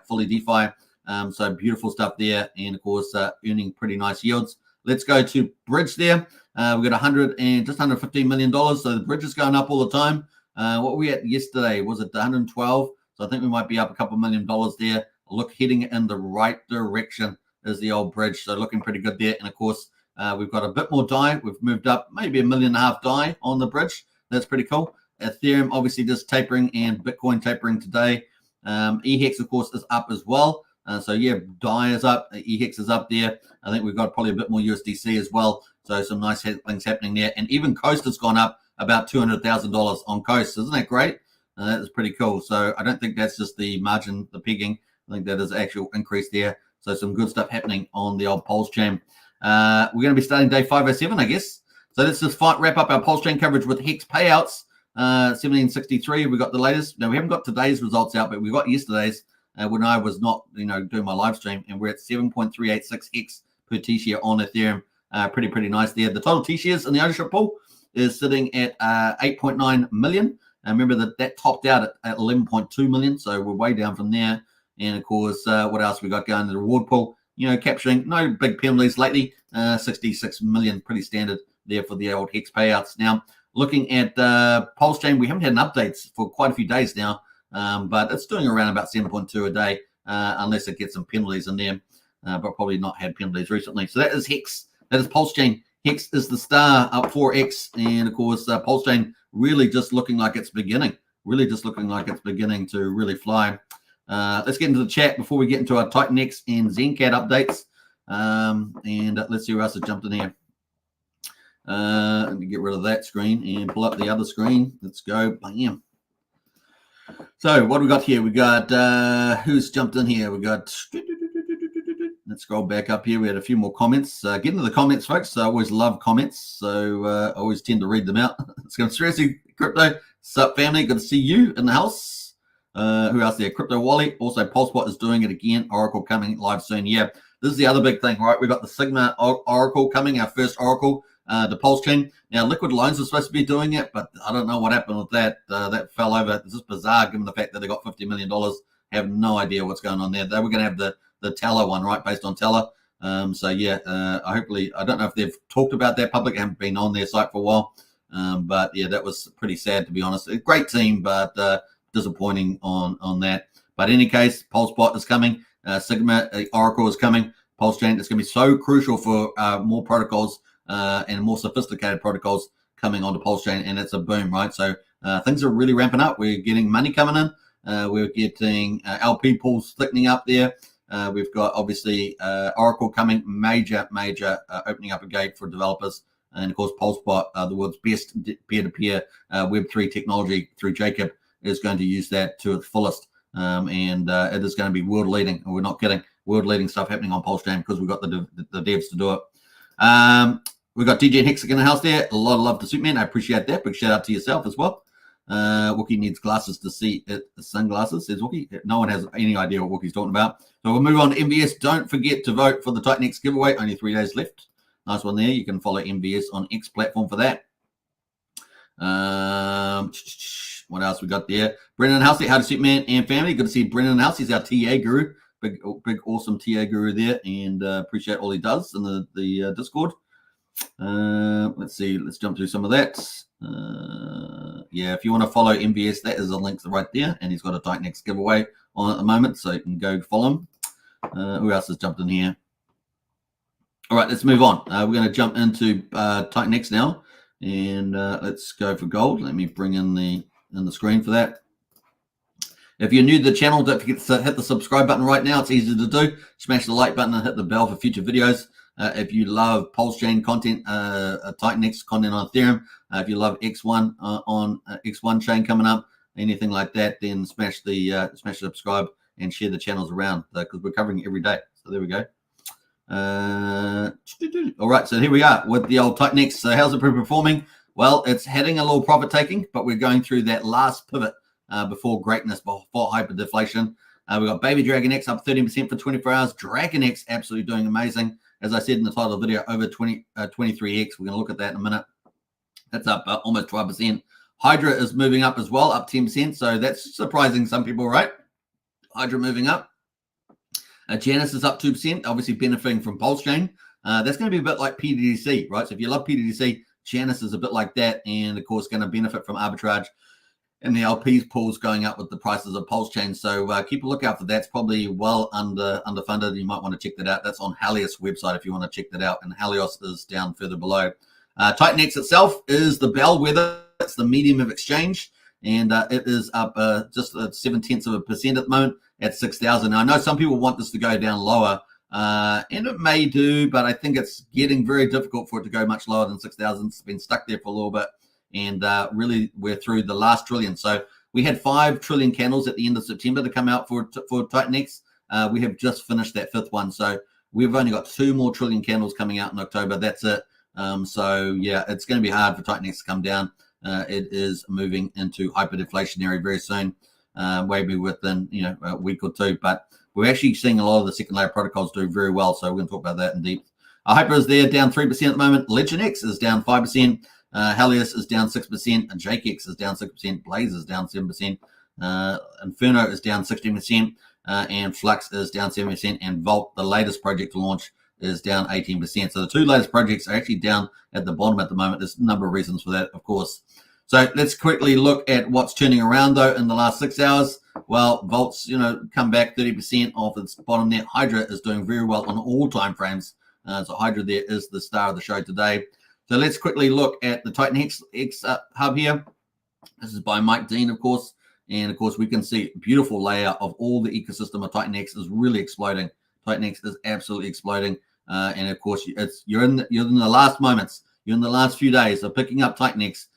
So beautiful stuff there, and of course earning pretty nice yields. Let's go to Bridge there. We've got just under $15 million. So the Bridge is going up all the time. What were we at yesterday? Was it 112? So I think we might be up a couple $1 million there. Look, heading in the right direction is the old Bridge. So looking pretty good there. And of course, we've got a bit more DAI. We've moved up maybe $1.5 million DAI on the Bridge. That's pretty cool. Ethereum obviously just tapering, and Bitcoin tapering today. EHEX, of course, is up as well. So yeah, DAI is up, EHEX is up there. I think we've got probably a bit more USDC as well. So some nice things happening there. And even Coast has gone up about $200,000 on Coast. Isn't that great? That is pretty cool. So I don't think that's just the margin, the pegging. I think that is actual increase there. So some good stuff happening on the old Pulsechain. We're going to be starting day 507, I guess. So let's just wrap up our Pulsechain coverage with Hex payouts. 1763, we got the latest. Now, we haven't got today's results out, but we got yesterday's when I was not, doing my live stream, and we're at 7.386 Hex per T-share on Ethereum. Pretty nice there. The total T-shares in the ownership pool is sitting at 8.9 million. Remember that topped out at 11.2 million, so we're way down from there. And of course, what else we got going? The reward pool, capturing no big penalties lately. 66 million, pretty standard there for the old Hex payouts. Now, looking at Pulsechain, we haven't had an update for quite a few days now, but it's doing around about 7.2 a day, unless it gets some penalties in there, but probably not had penalties recently. So that is Hex. That is Pulsechain. Hex is the star, up 4x, and of course, Pulsechain really just looking like it's beginning. To really fly. Let's get into the chat before we get into our DragonX and XenCat updates. And let's see who else has jumped in here. Let me get rid of that screen and pull up the other screen. Let's go. Bam. So what do we got here? We got who's jumped in here? We got, let's scroll back up here. We had a few more comments. Get into the comments, folks. I always love comments, so I always tend to read them out. It's going to stress you, Crypto. Sup, family? Good to see you in the house. Who else there? Crypto Wally. Also, Pulsebot is doing it again. Oracle coming live soon. Yeah, this is the other big thing, right? We've got the Sigma Oracle coming, our first Oracle. The Pulsechain. Now, Liquid Loans was supposed to be doing it, but I don't know what happened with that. That fell over. This is bizarre, given the fact that they got $50 million. Have no idea what's going on there. They were going to have the Teller one, right, based on Teller. So yeah, I don't know if they've talked about that public. I haven't been on their site for a while. But yeah, that was pretty sad, to be honest. A great team, but disappointing on that. But in any case, Pulsebot is coming. Sigma Oracle is coming. Pulsechain is going to be so crucial for more protocols and more sophisticated protocols coming onto Pulsechain, and it's a boom, right? So things are really ramping up. We're getting money coming in. We're getting LP pools thickening up there. We've got obviously Oracle coming, major opening up a gate for developers, and of course Pulsebot, the world's best peer-to-peer Web3 technology through Jacob, is going to use that to its fullest, and it is going to be world leading. And we're not kidding, world leading stuff happening on Pulsechain because we've got the devs to do it. We've got DJ and Hex in the house there. A lot of love to Superman. I appreciate that. Big shout out to yourself as well. Wookie needs glasses to see it. Sunglasses, says Wookie. No one has any idea what Wookie's talking about. So we'll move on to MVS. Don't forget to vote for the DragonX giveaway. Only 3 days left. Nice one there. You can follow MVS on X platform for that. What else we got there? Brennan House, how to Superman and family. Good to see Brennan House. He's our TA guru big awesome TA guru there, and appreciate all he does in the Discord. Let's see, let's jump through some of that. Yeah, if you want to follow MVS, that is a link right there, and he's got a DragonX giveaway on at the moment, so you can go follow him. Who else has jumped in here? All right, let's move on. We're going to jump into DragonX now, and let's go for gold. Let me bring in the screen for that. If you're new to the channel, don't forget to hit the subscribe button right now. It's easy to do. Smash the like button and hit the bell for future videos. If you love Pulsechain content, DragonX content on Ethereum, if you love X1 on X1 chain coming up, anything like that, then smash the subscribe and share the channels around because we're covering it every day. So there we go. All right, so here we are with the old DragonX. So how's it performing? Well, it's heading a little profit taking, but we're going through that last pivot before greatness, before hyperdeflation. We've got baby DragonX up 13% for 24 hours. DragonX absolutely doing amazing. As I said in the title of the video, over 23x. We're going to look at that in a minute. That's up almost 12%. Hydra is moving up as well, up 10%. So that's surprising some people, right? Hydra moving up. Janus is up 2%, obviously benefiting from Pulsechain. That's going to be a bit like PDDC, right? So if you love PDDC, Janus is a bit like that, and of course going to benefit from arbitrage and the LPs pools going up with the prices of Pulsechain. So keep a lookout for that. It's probably well underfunded. You might want to check that out. That's on Helios website if you want to check that out, and Helios is down further below. DragonX itself is the bellwether. It's the medium of exchange, and it is up just 0.7% at the moment at 6,000. Now, I know some people want this to go down lower, and it may do, but I think it's getting very difficult for it to go much lower than 6,000. It's been stuck there for a little bit, and really we're through the last trillion. So we had 5 trillion candles at the end of September to come out for DragonX. We have just finished that 5th one, so we've only got 2 more trillion candles coming out in October. That's it. So yeah, it's going to be hard for DragonX to come down. It is moving into hyperdeflationary very soon, maybe within a week or 2. But we're actually seeing a lot of the second layer protocols do very well. So we're going to talk about that in depth. Hyper is there, down 3% at the moment. LegendX is down 5%. Helios is down 6%. And JakeX is down 6%. Blaze is down 7%. Inferno is down 16%. And Flux is down 7%. And Vault, the latest project to launch, is down 18%. So the 2 latest projects are actually down at the bottom at the moment. There's a number of reasons for that, of course. So let's quickly look at what's turning around, though, in the last 6 hours. Well, Vault's, come back 30% off its bottom there. Hydra is doing very well on all time frames. So Hydra there is the star of the show today. So let's quickly look at the DragonX hub here. This is by Mike Dean, of course. And, of course, we can see a beautiful layout of all the ecosystem of DragonX is really exploding. DragonX is absolutely exploding. And, of course, you're in the last moments. You're in the last few days of picking up DragonX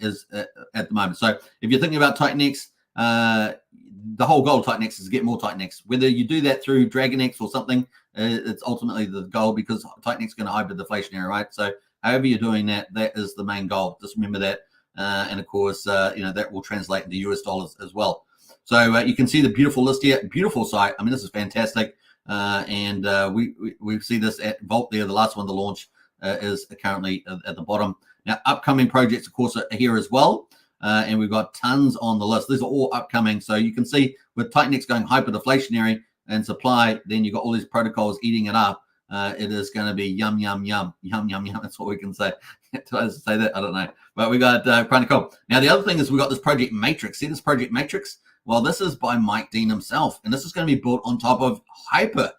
is at the moment. So if you're thinking about DragonX, the whole goal of DragonX is to get more DragonX. Whether you do that through DragonX or something, it's ultimately the goal because DragonX is going to hyperdeflationary, right? So however you're doing that, that is the main goal. Just remember that. And of course, that will translate into US dollars as well. So you can see the beautiful list here, beautiful site. I mean, this is fantastic. And we see this at Vault there. The last one to launch is currently at the bottom. Now, upcoming projects, of course, are here as well. And we've got tons on the list. These are all upcoming. So you can see with DragonX going hyperdeflationary and supply, then you've got all these protocols eating it up. It is going to be yum, yum, yum, yum, yum, yum. That's what we can say. Do I say that? I don't know. But we got kind of cool. Now, the other thing is we got this project Matrix. See this project Matrix? Well, this is by Mike Dean himself, and this is going to be built on top of Hyper.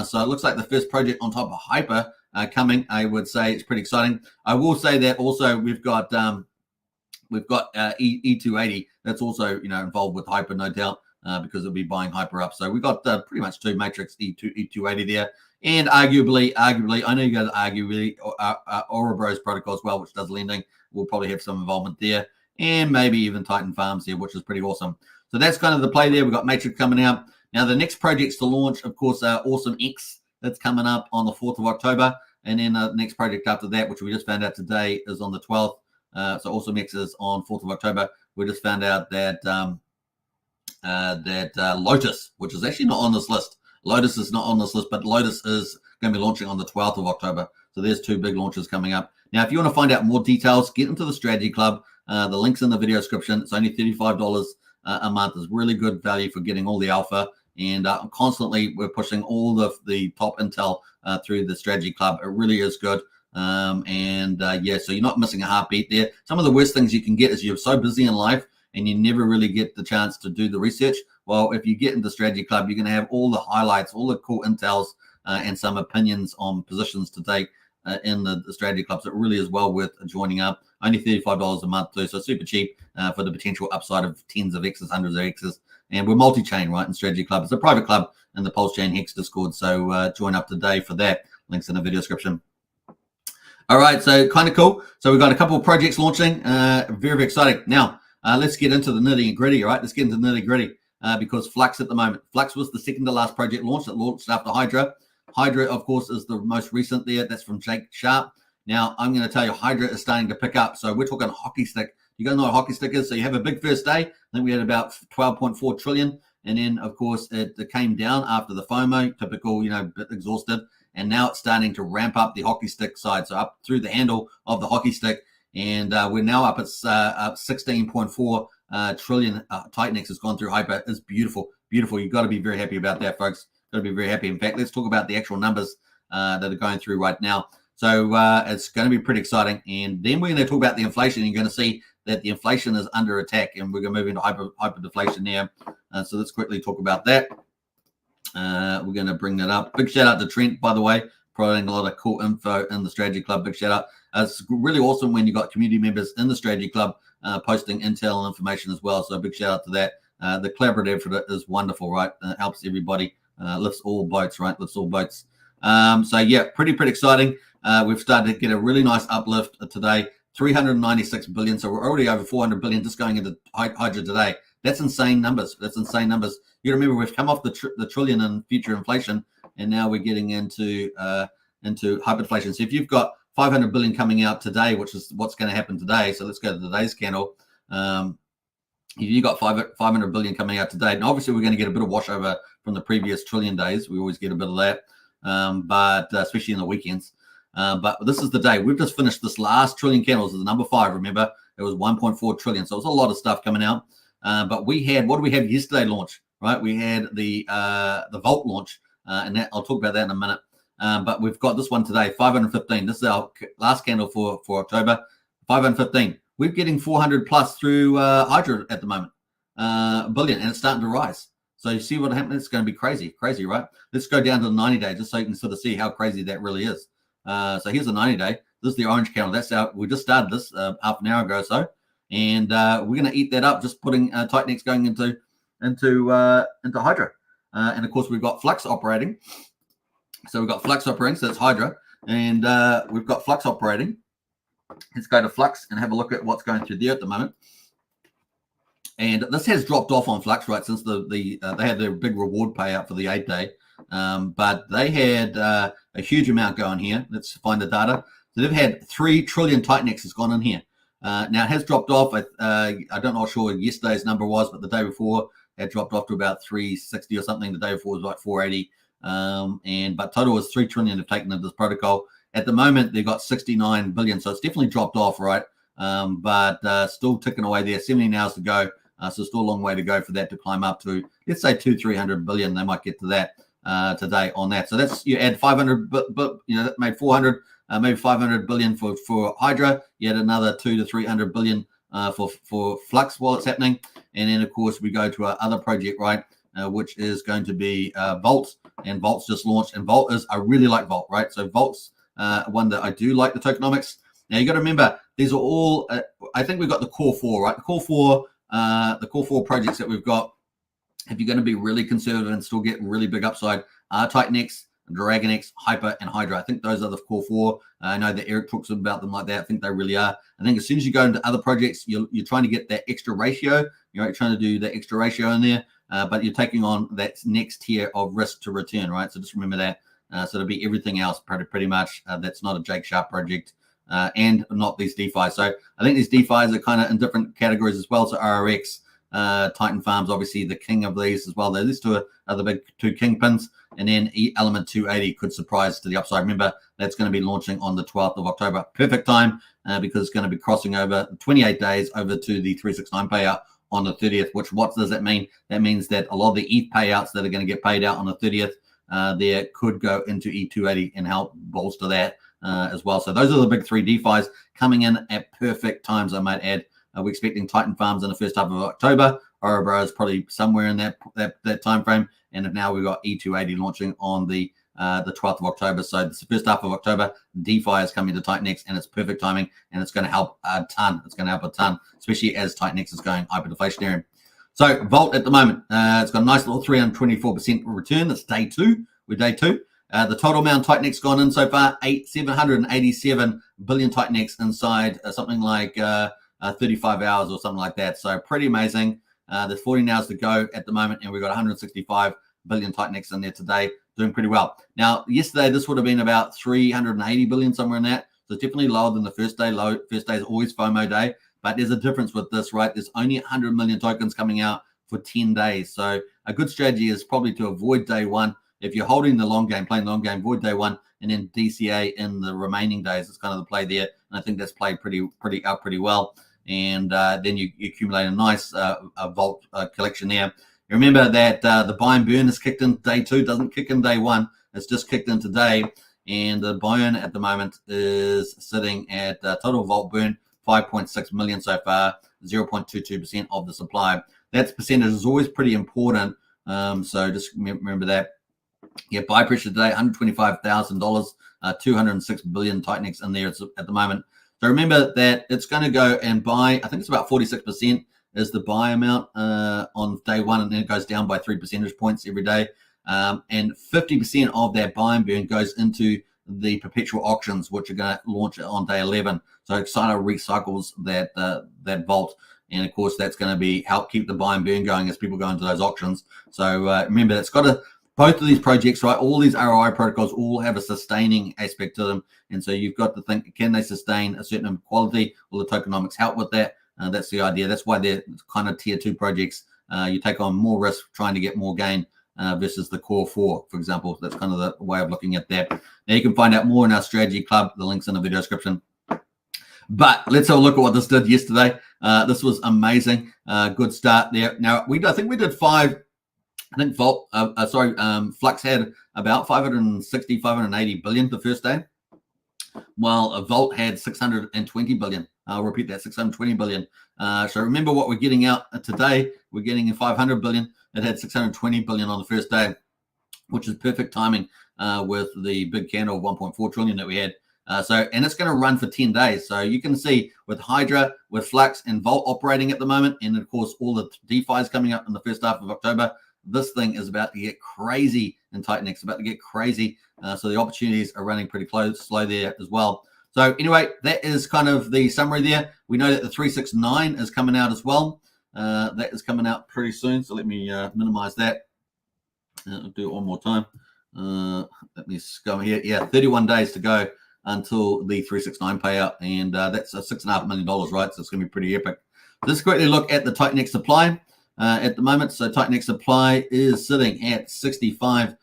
So it looks like the first project on top of Hyper coming. I would say it's pretty exciting. I will say that also we've got E280 that's also involved with Hyper, no doubt, because it'll be buying Hyper up. So we've got pretty much 2 Matrix E280 there, and arguably, I know you guys arguably Ouroboros protocol as well, which does lending. We'll probably have some involvement there, and maybe even Titan Farms here, which is pretty awesome. So that's kind of the play there. We've got Matrix coming out. Now, the next projects to launch, of course, are Awesome X. That's coming up on the 4th of October. And then the next project after that, which we just found out today, is on the 12th. So Awesome X is on 4th of October. We just found out that Lotus, which is actually not on this list. Lotus is not on this list, but Lotus is going to be launching on the 12th of October. So there's 2 big launches coming up. Now, if you want to find out more details, get into the Strategy Club. The link's in the video description. It's only $35 a month. Is really good value for getting all the alpha. And constantly we're pushing all the top intel through the strategy club. It really is good. Yeah, so you're not missing a heartbeat there. Some of the worst things you can get is you're so busy in life and you never really get the chance to do the research. Well, if you get into strategy club, you're going to have all the highlights, all the cool intels, and some opinions on positions to take in the strategy clubs. It really is well worth joining up. Only $35 a month too, so super cheap for the potential upside of tens of X's, hundreds of X's. And we're multi-chain, right, in strategy club. It's a private club in the Pulsechain Hex Discord, so join up today for that. Links in the video description. All right, so kind of cool. So we've got a couple of projects launching. Very, very exciting. Now, let's get into the nitty and gritty, all right? Let's get into the nitty gritty because Flux at the moment. Flux was the second to last project launch. It launched after Hydra. Hydra, of course, is the most recent there. That's from Jake Sharp. Now, I'm going to tell you, Hydra is starting to pick up. So we're talking hockey stick. You guys know what a hockey stick is? So you have a big first day. I think we had about 12.4 trillion. And then, of course, it came down after the FOMO, typical, a bit exhausted. And now it's starting to ramp up the hockey stick side. So up through the handle of the hockey stick. And we're now up at 16.4 trillion. Titanx has gone through hyper. It's beautiful. Beautiful. You've got to be very happy about that, folks. Got to be very happy. In fact, let's talk about the actual numbers that are going through right now. So it's going to be pretty exciting. And then we're going to talk about the inflation. You're going to see that the inflation is under attack. And we're going to move into hyper deflation now. So let's quickly talk about that. We're going to bring that up. Big shout out to Trent, by the way, providing a lot of cool info in the strategy club. Big shout out. It's really awesome when you got community members in the strategy club posting intel and information as well. So big shout out to that. The collaborative effort is wonderful, right? It helps everybody. Lifts all boats, right? Lifts all boats. So yeah, pretty exciting. We've started to get a really nice uplift today. 396 billion. So we're already over 400 billion just going into Hydra today. That's insane numbers. That's insane numbers. You remember we've come off the trillion in future inflation, and now we're getting into hyperinflation. So if you've got 500 billion coming out today, which is what's going to happen today. So let's go to today's candle. If you got 500 billion coming out today, and obviously we're going to get a bit of washover from the previous trillion days. We always get a bit of that, but especially in the weekends. But this is the day. We've just finished this last trillion candles. Is the number 5. Remember, it was 1.4 trillion. So it was a lot of stuff coming out. But we had, what did we have yesterday launch, right? We had the Vault launch, and that, I'll talk about that in a minute. But we've got this one today, 515. This is our last candle for October, 515. We're getting 400 plus through Hydra at the moment, billion, and it's starting to rise. So you see what happened? It's going to be crazy, right? Let's go down to the 90 day just so you can sort of see how crazy that really is. So here's the 90 day. This is the orange candle. That's we just started this half an hour ago or so. And we're going to eat that up, just putting Titanx going into Hydra. And of course, we've got Flux operating. So we've got Flux operating, so that's Hydra. And we've got Flux operating. Let's go to Flux and have a look at what's going through there at the moment. And this has dropped off on Flux, right, since they had their big reward payout for the 8 day. But they had a huge amount going here. Let's find the data. So they've had 3 trillion Titanx has gone in here. Now it has dropped off. I don't know sure what yesterday's number was, but the day before it dropped off to about 360 or something. The day before was like 480. But total was 3 trillion have taken into this protocol. At the moment, they've got 69 billion. So it's definitely dropped off, right? But still ticking away there. 17 hours to go. So still a long way to go for that to climb up to, let's say 200-300 billion. They might get to that today on that. So that's, you add 500, but that made 400, maybe 500 billion for Hydra. You add another 200 to 300 billion for Flux while it's happening. And then of course we go to our other project, right? Which is going to be Vault, and Vault's just launched. And Vault is, I really like Vault, right? So Vault's one that I do like the tokenomics. Now you got to remember, these are all, I think we've got the core 4, right? The core 4 projects that we've got, if you're going to be really conservative and still get really big upside, are TitanX, DragonX, Hyper, and Hydra. I think those are the core 4. I know that Eric talks about them like that. I think they really are. I think as soon as you go into other projects, you're trying to get that extra ratio. You're trying to do that extra ratio in there, but you're taking on that next tier of risk to return, right? So just remember that. So it'll be everything else pretty much. That's not a Jake Sharp project. And not these DeFi. So I think these DeFis are kind of in different categories as well. So RRX, Titan Farms, obviously the king of these as well. These two are the big 2 kingpins. And then Element 280 could surprise to the upside. Remember, that's going to be launching on the 12th of October. Perfect time because it's going to be crossing over 28 days over to the 369 payout on the 30th, which what does that mean? That means that a lot of the ETH payouts that are going to get paid out on the 30th there could go into E280 and help bolster that as well. So those are the big three DeFis coming in at perfect times, I might add. We're expecting Titan Farms in the first half of October. Ouroboros probably somewhere in that time frame. And now we've got E280 launching on the 12th of October. So it's the first half of October. DeFi is coming to TitanX, and it's perfect timing, and it's going to help a ton. It's going to help a ton, especially as TitanX is going hyperinflationary. So Vault at the moment, it's got a nice little 324% return. That's day two. We're day two. The total amount TitanX gone in so far, 787 billion TitanX inside something like 35 hours or something like that. So pretty amazing. There's 14 hours to go at the moment, and we've got 165 billion TitanX in there today, doing pretty well. Now, yesterday, this would have been about 380 billion, somewhere in that. So definitely lower than the first day. First day is always FOMO day, but there's a difference with this, right? There's only 100 million tokens coming out for 10 days. So a good strategy is probably to avoid day one. If you're holding the long game, playing the long game, avoid day one, and then DCA in the remaining days. It's kind of the play there, and I think that's played pretty well. And then you accumulate a nice vault collection there. You remember that the buy and burn is kicked in day two, doesn't kick in day one. It's just kicked in today, and the burn at the moment is sitting at total vault burn 5.6 million so far, 0.22% of the supply. That percentage is always pretty important, so just remember that. Yeah, buy pressure today, $125,000, 206 billion TitanX in there at the moment. So remember that it's going to go and buy, I think it's about 46% is the buy amount on day one, and then it goes down by 3 percentage points every day. And 50% of that buy and burn goes into the perpetual auctions, which are going to launch on day 11. So it kind of recycles that vault. And of course, that's going to be help keep the buy and burn going as people go into those auctions. So remember, it's got to, both of these projects, right, all these ROI protocols all have a sustaining aspect to them. And so you've got to think, can they sustain a certain quality? Will the tokenomics help with that? That's the idea. That's why they're kind of tier two projects. You take on more risk trying to get more gain versus the core four, for example. That's kind of the way of looking at that. Now you can find out more in our strategy club. The link's in the video description. But let's have a look at what this did yesterday. This was amazing. Good start there. Now, I think we did five. I think Flux had about 560, 580 billion the first day, while Vault had 620 billion. I'll repeat that, 620 billion. So remember what we're getting out today. We're getting 500 billion. It had 620 billion on the first day, which is perfect timing with the big candle of 1.4 trillion that we had. And it's going to run for 10 days. So you can see with Hydra, with Flux and Vault operating at the moment, and of course all the DeFi is coming up in the first half of October. This thing is about to get crazy in TitanX, about to get crazy. So the opportunities are running pretty slow there as well. So anyway, that is kind of the summary there. We know that the 369 is coming out as well. That is coming out pretty soon. So let me minimize that. I'll do it one more time. Let me go here. Yeah, 31 days to go until the 369 payout. And that's $6.5 million, right? So it's going to be pretty epic. Let's quickly look at the TitanX supply. At the moment, so TitanX supply is sitting at 65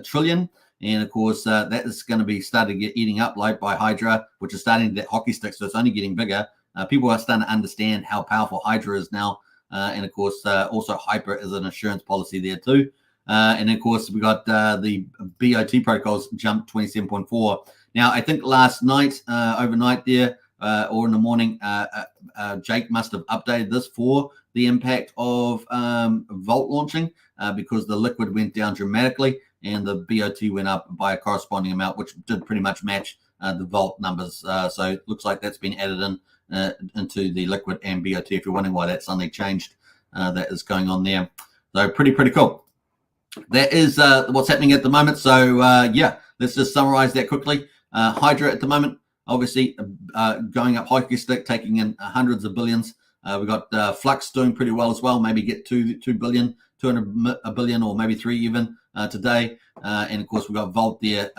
trillion, and of course that is going to be starting to get eating up like by Hydra, which is starting to that hockey stick, so it's only getting bigger. People are starting to understand how powerful Hydra is now, and of course also Hyper is an insurance policy there too. And of course we got the BOT protocols jumped 27.4. Now I think last night, overnight there, or in the morning, Jake must have updated this for the impact of Vault launching because the liquid went down dramatically and the BOT went up by a corresponding amount, which did pretty much match the Vault numbers. So it looks like that's been added in into the liquid and BOT. If you're wondering why that suddenly changed, that is going on there. So pretty cool. That is what's happening at the moment. So yeah, let's just summarize that quickly. Hydra at the moment, obviously going up hockey stick, taking in hundreds of billions. We've got Flux doing pretty well as well, maybe get 2 billion, 200 billion, or maybe 3 even today. And of course, we've got Vault there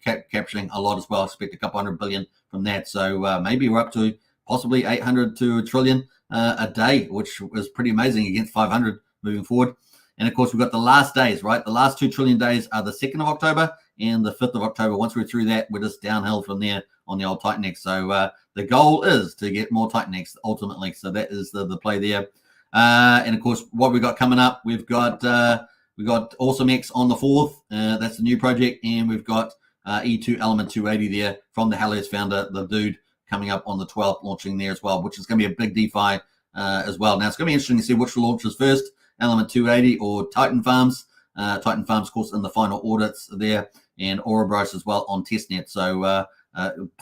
capturing a lot as well. I expect a couple hundred billion from that. So maybe we're up to possibly 800 to a trillion a day, which was pretty amazing against 500 moving forward. And of course, we've got the last days, right? The last 2 trillion days are the 2nd of October and the 5th of October. Once we're through that, we're just downhill from there on the old TitanX. So the goal is to get more TitanX ultimately. So that is the play there. And of course, what we've got coming up, we've got AwesomeX on the 4th. That's the new project. And we've got E2 Element 280 there from the Helios founder, the dude, coming up on the 12th, launching there as well, which is going to be a big DeFi as well. Now, it's going to be interesting to see which launches first, Element 280 or Titan Farms. Titan Farms, of course, in the final audits there, and Ouroboros as well on testnet. So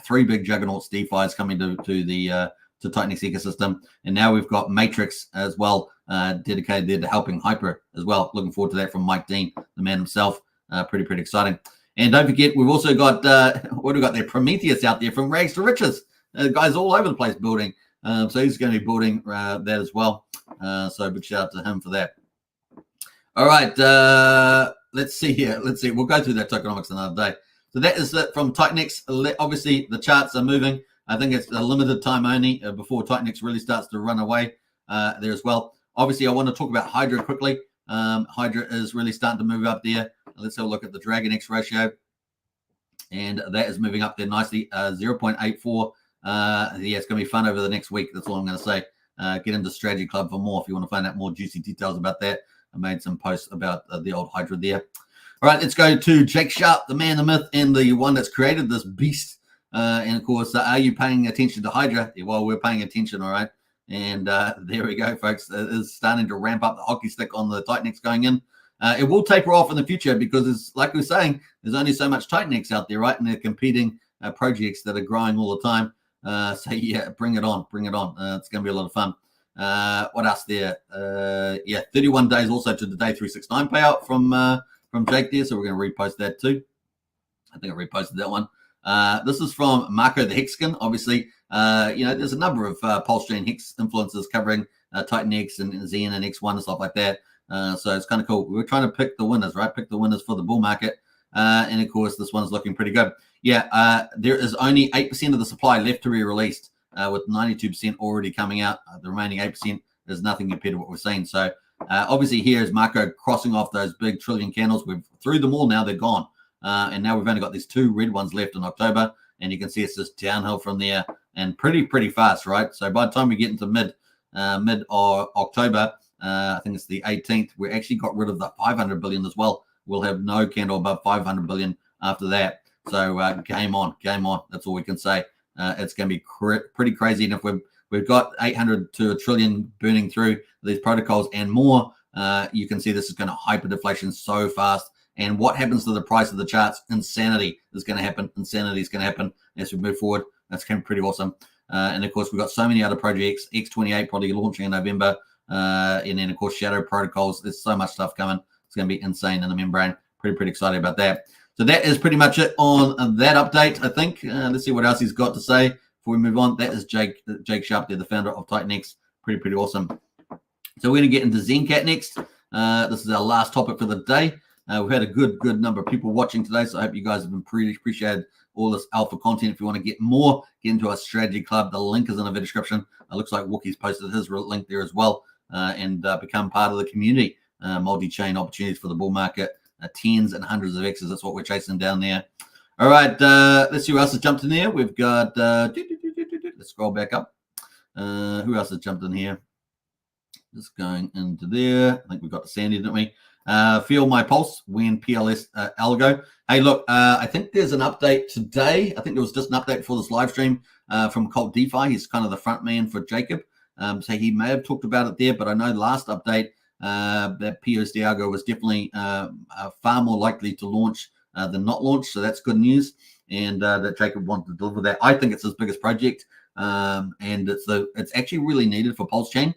3 big juggernauts DeFis coming to TitanX ecosystem. And now we've got Matrix as well, dedicated there to helping Hyper as well. Looking forward to that from Mike Dean, the man himself. Pretty exciting. And don't forget, we've also got, what do we got there? Prometheus out there from Rags to Riches. The guy's all over the place building. So he's going to be building that as well. So big shout out to him for that. All right. Let's see here. Let's see. We'll go through that tokenomics another day. So that is it from TitanX. Obviously, the charts are moving. I think it's a limited time only before TitanX really starts to run away there as well. Obviously, I want to talk about Hydra quickly. Hydra is really starting to move up there. Let's have a look at the DragonX ratio. And that is moving up there nicely, 0.84. Yeah, it's going to be fun over the next week. That's all I'm going to say. Get into Strategy Club for more if you want to find out more juicy details about that. I made some posts about the old Hydra there. All right, let's go to Jake Sharp, the man, the myth, and the one that's created this beast. And of course, are you paying attention to Hydra? Yeah, well, we're paying attention, all right. And there we go, folks. It is starting to ramp up the hockey stick on the TitanX going in. It will taper off in the future because, it's like we're saying, there's only so much TitanX out there, right? And they're competing projects that are growing all the time. So yeah, bring it on. It's going to be a lot of fun. What else there? Yeah, 31 days also to the day 369 payout from Jake there. So we're going to repost that too. I think I reposted that one. This is from Marco the Hexkin. Obviously, there's a number of Pulsechain Hex influencers covering TitanX and Zen and X1 and stuff like that. So it's kind of cool. We're trying to pick the winners, right? Pick the winners for the bull market. And of course, this one's looking pretty good. Yeah, there is only 8% of the supply left to be released, with 92% already coming out. The remaining 8%, there's nothing compared to what we're seeing. So obviously here is Marco crossing off those big trillion candles. We've through them all now. They're gone. And now we've only got these 2 red ones left in October. And you can see it's just downhill from there and pretty fast, right? So by the time we get into mid October, I think it's the 18th, we actually got rid of the 500 billion as well. We'll have no candle above 500 billion after that. So game on. That's all we can say. It's going to be pretty crazy. And if we've got 800 to a trillion burning through these protocols and more, you can see this is going to hyperdeflation so fast. And what happens to the price of the charts? Insanity is going to happen. Insanity is going to happen as we move forward. That's going to be pretty awesome. And of course, we've got so many other projects. X28 probably launching in November. And then, of course, Shadow Protocols. There's so much stuff coming. It's going to be insane in the membrane. Pretty excited about that. So that is pretty much it on that update, I think. Let's see what else he's got to say before we move on. That is Jake Sharp there, the founder of TitanX. Pretty awesome. So we're going to get into XenCat next. This is our last topic for the day. We've had a good number of people watching today, so I hope you guys have been appreciated all this alpha content. If you want to get more, get into our strategy club. The link is in the video description. It looks like Wookie's posted his link there as well, and become part of the community. Multi-chain opportunities for the bull market, tens and hundreds of X's. That's what we're chasing down there. All right, let's see who else has jumped in there. We've got, let's scroll back up. Who else has jumped in here? Just going into there. I think we got Sandy, didn't we? Feel my pulse when PLS algo. Hey, look, I think there's an update today. I think there was just an update for this live stream from Cult DeFi. He's kind of the front man for Jacob. So he may have talked about it there, but I know the last update that PLS algo was definitely far more likely to launch than not launch. So that's good news. And that Jacob wanted to deliver that. I think it's his biggest project. And it's actually really needed for Pulsechain.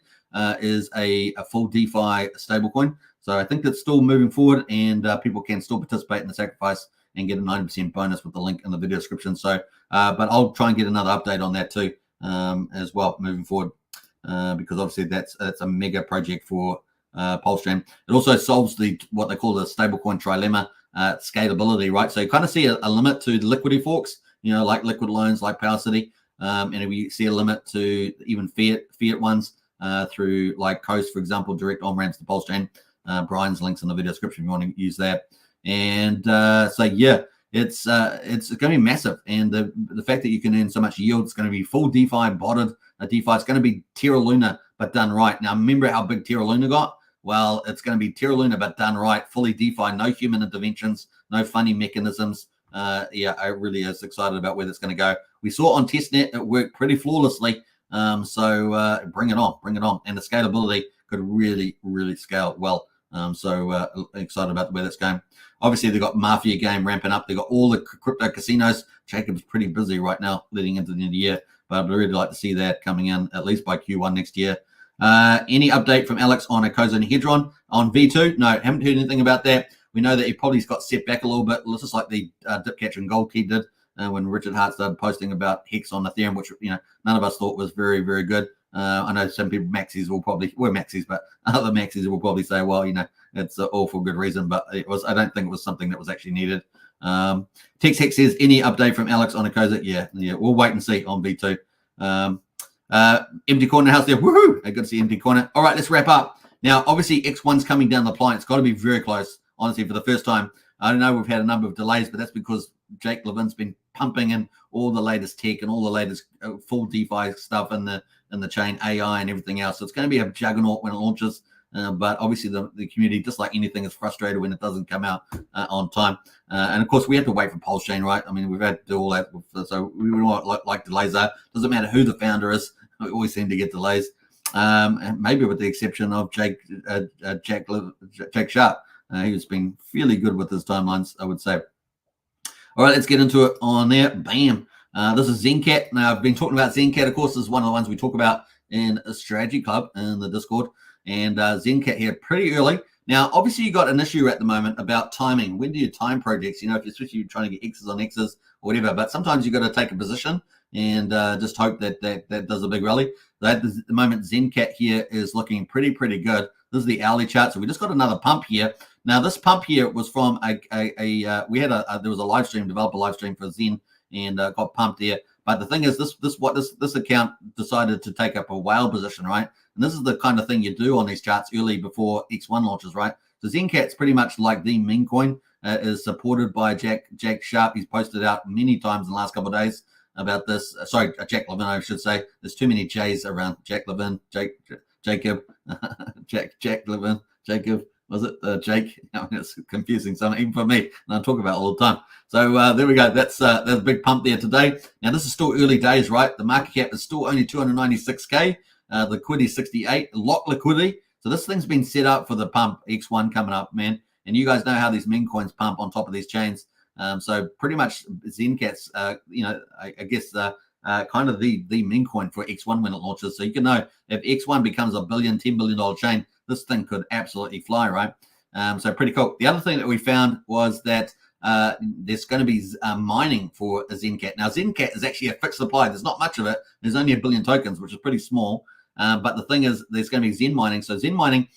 Is a full DeFi stablecoin. So I think that's still moving forward, and people can still participate in the sacrifice and get a 90% bonus with the link in the video description. So, but I'll try and get another update on that too as well moving forward, because obviously that's a mega project for Pulsechain. It also solves what they call the stablecoin trilemma, scalability, right? So you kind of see a limit to the liquidity forks, like liquid loans, like Power City, and we see a limit to even fiat ones. Through like Coast, for example, direct on-ramps to Pulsechain. Brian's links in the video description if you want to use that. And so yeah, it's going to be massive. And the fact that you can earn so much yield, it's going to be full DeFi botted. DeFi, it's going to be Terra Luna, but done right. Now remember how big Terra Luna got? Well, it's going to be Terra Luna, but done right, fully DeFi, no human interventions, no funny mechanisms. Yeah, I really is excited about where that's going to go. We saw on testnet it worked pretty flawlessly. So bring it on, and the scalability could really, really scale well. So excited about where that's going. Obviously, they've got Mafia game ramping up. They've got all the crypto casinos. Jacob's pretty busy right now leading into the end of the year, but I'd really like to see that coming in at least by Q1 next year. Any update from Alex on Acozo and Hedron on V2? No, haven't heard anything about that. We know that he probably got set back a little bit, just like the dip catcher and gold key did when Richard Hart started posting about Hex on Ethereum, which none of us thought was very, very good. I know some people maxis will probably maxis, but other maxis will probably say, well, it's all for good reason, but it was. I don't think it was something that was actually needed. Tex Hex says, any update from Alex on Acozo? Yeah, we'll wait and see on V2. Empty corner house there. Woohoo! Good to see empty corner. All right, let's wrap up. Now, obviously, X1's coming down the line. It's got to be very close, honestly, for the first time. I don't know, we've had a number of delays, but that's because Jake Levin's been pumping in all the latest tech and all the latest full DeFi stuff in the chain, AI and everything else. So it's going to be a juggernaut when it launches. But obviously the community, just like anything, is frustrated when it doesn't come out on time. And of course, we have to wait for Pulsechain, right? I mean, we've had to do all that. So we would like delays there. Doesn't matter who the founder is. We always seem to get delays. And maybe with the exception of Jack Sharp. He's been fairly good with his timelines, I would say. All right, let's get into it on there. Bam. This is XenCat. Now, I've been talking about XenCat. Of course, this is one of the ones we talk about in a strategy club in the Discord. And XenCat here pretty early. Now, obviously, you got an issue at the moment about timing. When do you time projects? Especially you're trying to get X's on X's or whatever. But sometimes you got to take a position and just hope that does a big rally. At the moment, XenCat here is looking pretty good. This is the hourly chart. So we just got another pump here. Now, this pump here was from there was a live stream, developer live stream for Zen, and got pumped there. But the thing is, this account decided to take up a whale position, right? And this is the kind of thing you do on these charts early before X1 launches, right? So XenCat's pretty much like the meme coin, is supported by Jack Sharp. He's posted out many times in the last couple of days about this. Sorry, Jack Levin, I should say. There's too many J's around. Jack Levin, Jacob, Jack Levin, Jacob. Was it Jake? It's confusing, so even for me, and I talk about it all the time. So there we go. That's a big pump there today. Now this is still early days, right? The market cap is still only 296k. Liquidity 68. Lock liquidity. So this thing's been set up for the pump X1 coming up, man. And you guys know how these meme coins pump on top of these chains. So pretty much XenCat's, I guess kind of the meme coin for X1 when it launches. So you can know if X1 becomes $1 billion, $10 billion chain, this thing could absolutely fly, right? So pretty cool. The other thing that we found was that there's going to be mining for a XenCat. Now, XenCat is actually a fixed supply. There's not much of it. There's only 1 billion tokens, which is pretty small. But the thing is, there's going to be Zen mining. So XenCat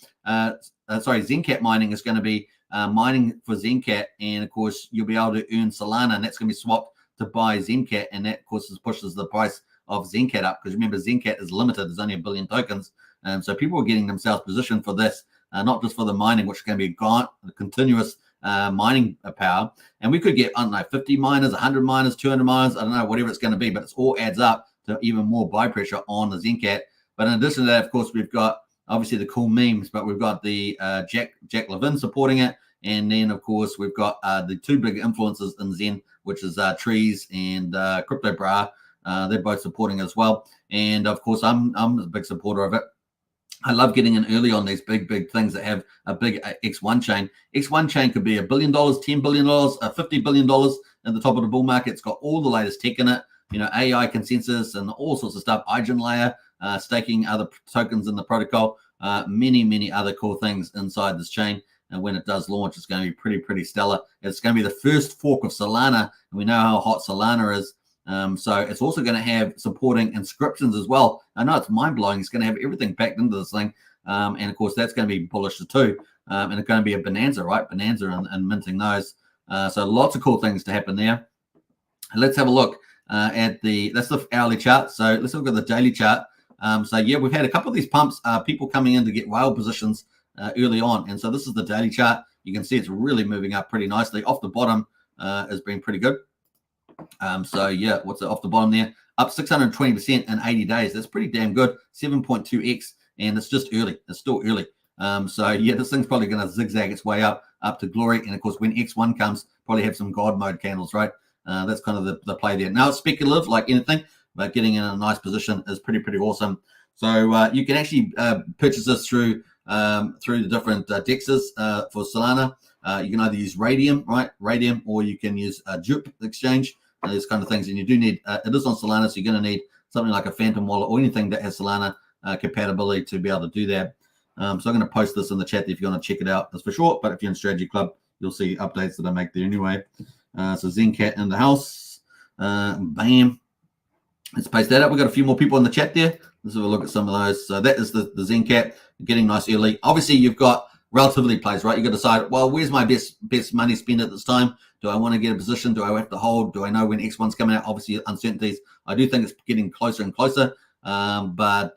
mining is going to be mining for XenCat. And, of course, you'll be able to earn Solana, and that's going to be swapped to buy XenCat. And that, of course, pushes the price of XenCat up. Because remember, XenCat is limited. There's only 1 billion tokens. So people are getting themselves positioned for this, not just for the mining, which is going to be a continuous mining power. And we could get, 50 miners, 100 miners, 200 miners, I don't know, whatever it's going to be, but it all adds up to even more buy pressure on the XenCat. But in addition to that, of course, we've got obviously the cool memes, but we've got the Jack Levin supporting it. And then, of course, we've got the two big influencers in Zen, which is Trees and Crypto Bra. They're both supporting as well. And, of course, I'm a big supporter of it. I love getting in early on these big things that have a big X1 chain. X1 chain could be $1 billion, $10 billion, $50 billion at the top of the bull market. It's got all the latest tech in it, AI consensus and all sorts of stuff. IGN layer, staking other tokens in the protocol, many other cool things inside this chain. And when it does launch, it's going to be pretty stellar. It's going to be the first fork of Solana, and we know how hot Solana is. So it's also going to have supporting inscriptions as well. I know it's mind-blowing. It's going to have everything packed into this thing. And, of course, that's going to be bullish too. And it's going to be a bonanza, right? Bonanza and minting those. So lots of cool things to happen there. Let's have a look that's the hourly chart. So let's look at the daily chart. So, yeah, we've had a couple of these pumps, people coming in to get whale positions early on. And so this is the daily chart. You can see it's really moving up pretty nicely. Off the bottom has been pretty good. So yeah, what's it off the bottom there? Up 620% in 80 days. That's pretty damn good. 7.2x, and it's just early. It's still early. So yeah, this thing's probably going to zigzag its way up to glory. And of course, when X1 comes, probably have some God mode candles, right? That's kind of the play there. Now it's speculative, like anything, but getting in a nice position is pretty awesome. So you can actually purchase this through the different dexes for Solana. You can either use Radium, right? Radium, or you can use Jupe exchange. These kind of things, and you do need it is on Solana, so you're going to need something like a Phantom wallet or anything that has Solana compatibility to be able to do that. So I'm going to post this in the chat if you want to check it out. That's for sure. But if you're in Strategy Club, you'll see updates that I make there anyway. So XenCat in the house. Bam. Let's paste that up. We've got a few more people in the chat there. Let's have a look at some of those. So that is the XenCat getting nice early. Obviously, you've got relativity plays, right? You got to decide, well, where's my best money spent at this time? Do I want to get a position? Do I have to hold? Do I know when X1's coming out? Obviously, uncertainties. I do think it's getting closer and closer. But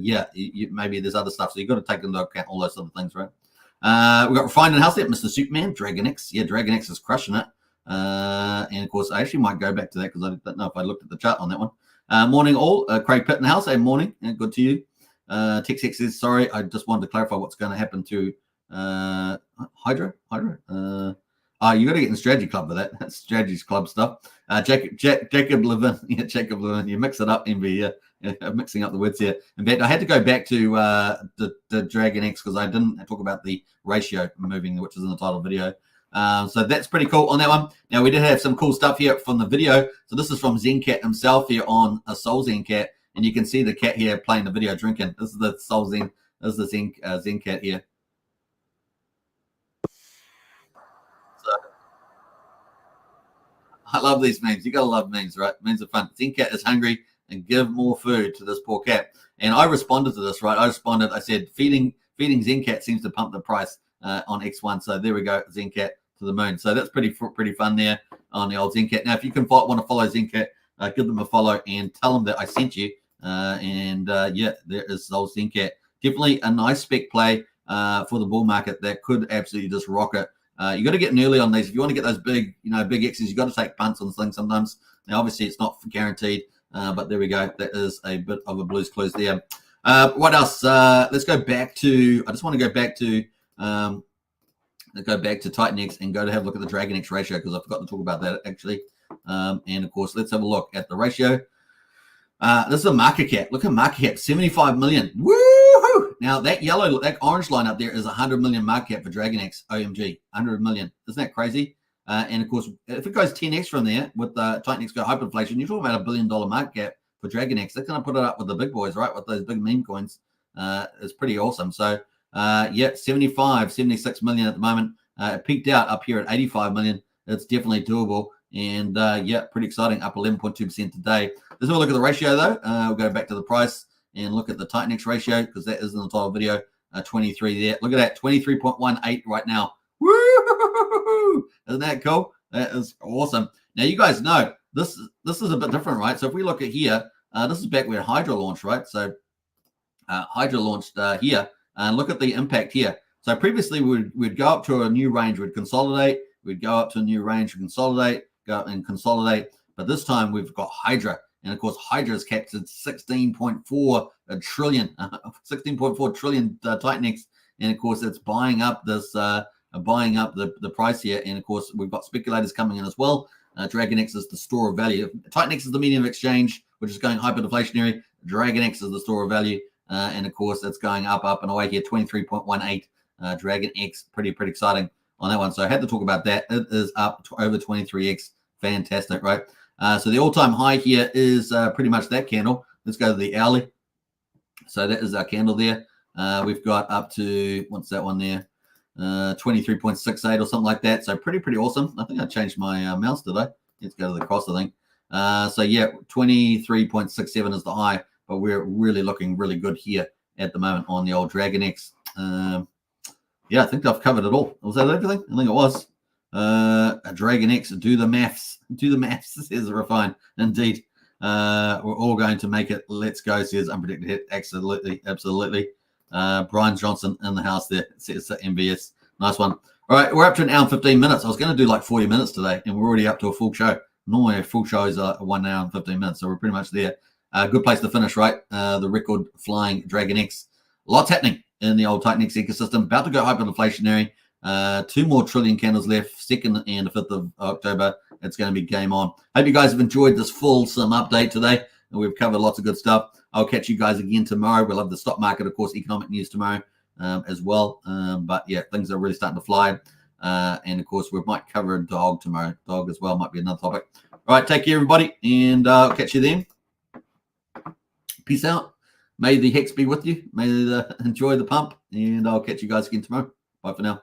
yeah, maybe there's other stuff. So you've got to take into account all those other things, right? We've got Refined in House there, Mr. Superman, DragonX. Yeah, DragonX is crushing it. And of course, I actually might go back to that because I don't know if I looked at the chart on that one. Morning all. Craig Pitt in the house. Hey, morning. Good to you. TexX says, sorry, I just wanted to clarify what's going to happen to Hydra. You got to get in Strategy Club with that. That's Strategy Club stuff. Jacob Levin. Yeah, Jacob Levin. You mix it up, Envy. Yeah. I'm mixing up the words here. In fact, I had to go back to the DragonX because I didn't talk about the ratio moving, which is in the title video. So that's pretty cool on that one. Now, we did have some cool stuff here from the video. So this is from XenCat himself here on a Soul XenCat. And you can see the cat here playing the video drinking. This is the Soul Zen. This is the XenCat here. So, I love these memes. You got to love memes, right? Memes are fun. XenCat is hungry and give more food to this poor cat. And I responded to this, right? I said, feeding XenCat seems to pump the price on X1. So there we go, XenCat to the moon. So that's pretty fun there on the old XenCat. Now, if you can want to follow XenCat, give them a follow and tell them that I sent you. Yeah, there is old XenCat. Definitely a nice spec play for the bull market that could absolutely just rock it. You got to get in early on these. If you want to get those big X's, you got to take punts on things sometimes. Now, obviously, it's not guaranteed, but there we go. That is a bit of a Blue's Clues there. What else? Let's go back to. I just want to go back to TitanX and go to have a look at the DragonX ratio because I forgot to talk about that actually. And of course, let's have a look at the ratio. This is a market cap. Look at market cap, 75 million. Woo-hoo! Now that orange line up there is 100 million market cap for DragonX. OMG, 100 million. Isn't that crazy? And of course, if it goes 10x from there with TitanX go hyperinflation, you're talking about $1 billion market cap for DragonX. They're going to put it up with the big boys, right? With those big meme coins. It's pretty awesome. So yeah, 76 million at the moment. It peaked out up here at 85 million. It's definitely doable. And yeah, pretty exciting, up 11.2% today. Let's have a look at the ratio though. We'll go back to the price and look at the TitanX ratio because that is in the title video. 23 there. Look at that, 23.18 right now. Woo! Isn't that cool? That is awesome. Now you guys know this is a bit different, right? So if we look at here, this is back where Hydra launched, right? So Hydra launched here, and look at the impact here. So previously we'd go up to a new range, we'd consolidate, we'd go up to a new range, consolidate, go up and consolidate. But this time we've got Hydra. And of course, Hydra has captured 16.4 trillion TitanX. And of course, it's buying up this, the price here. And of course, we've got speculators coming in as well. DragonX is the store of value. TitanX is the medium of exchange, which is going hyperinflationary. DragonX is the store of value. And of course, it's going up and away here, 23.18. DragonX, pretty exciting on that one. So I had to talk about that. It is up to over 23x. Fantastic, right? So the all-time high here is pretty much that candle. Let's go to the hourly. So that is our candle there. We've got up to, what's that one there? 23.68 or something like that. So pretty awesome. I think I changed my mouse, did I? Let's go to the cross, I think. So yeah, 23.67 is the high, but we're really looking really good here at the moment on the old DragonX. Yeah, I think I've covered it all. Was that everything? I think it was. A DragonX, do the maths, says Refined. Indeed. We're all going to make it. Let's go, says Unpredicted Hit. Absolutely. Brian Johnson in the house there. It's MBS. Nice one. All right, we're up to an hour and 15 minutes. I was going to do like 40 minutes today, and we're already up to a full show. Normally, full shows are 1 hour and 15 minutes, so we're pretty much there. Good place to finish, right? The record flying DragonX. Lots happening in the old Titan X ecosystem. About to go hyperinflationary. 2 more trillion candles left, 2nd and the 5th of October. It's going to be game on. Hope you guys have enjoyed this fulsome update today. We've covered lots of good stuff. I'll catch you guys again tomorrow. We'll have the stock market, of course, economic news tomorrow as well. But yeah, things are really starting to fly. And of course, we might cover a dog tomorrow. Dog as well might be another topic. All right, take care, everybody, and I'll catch you then. Peace out. May the hex be with you. May enjoy the pump, and I'll catch you guys again tomorrow. Bye for now.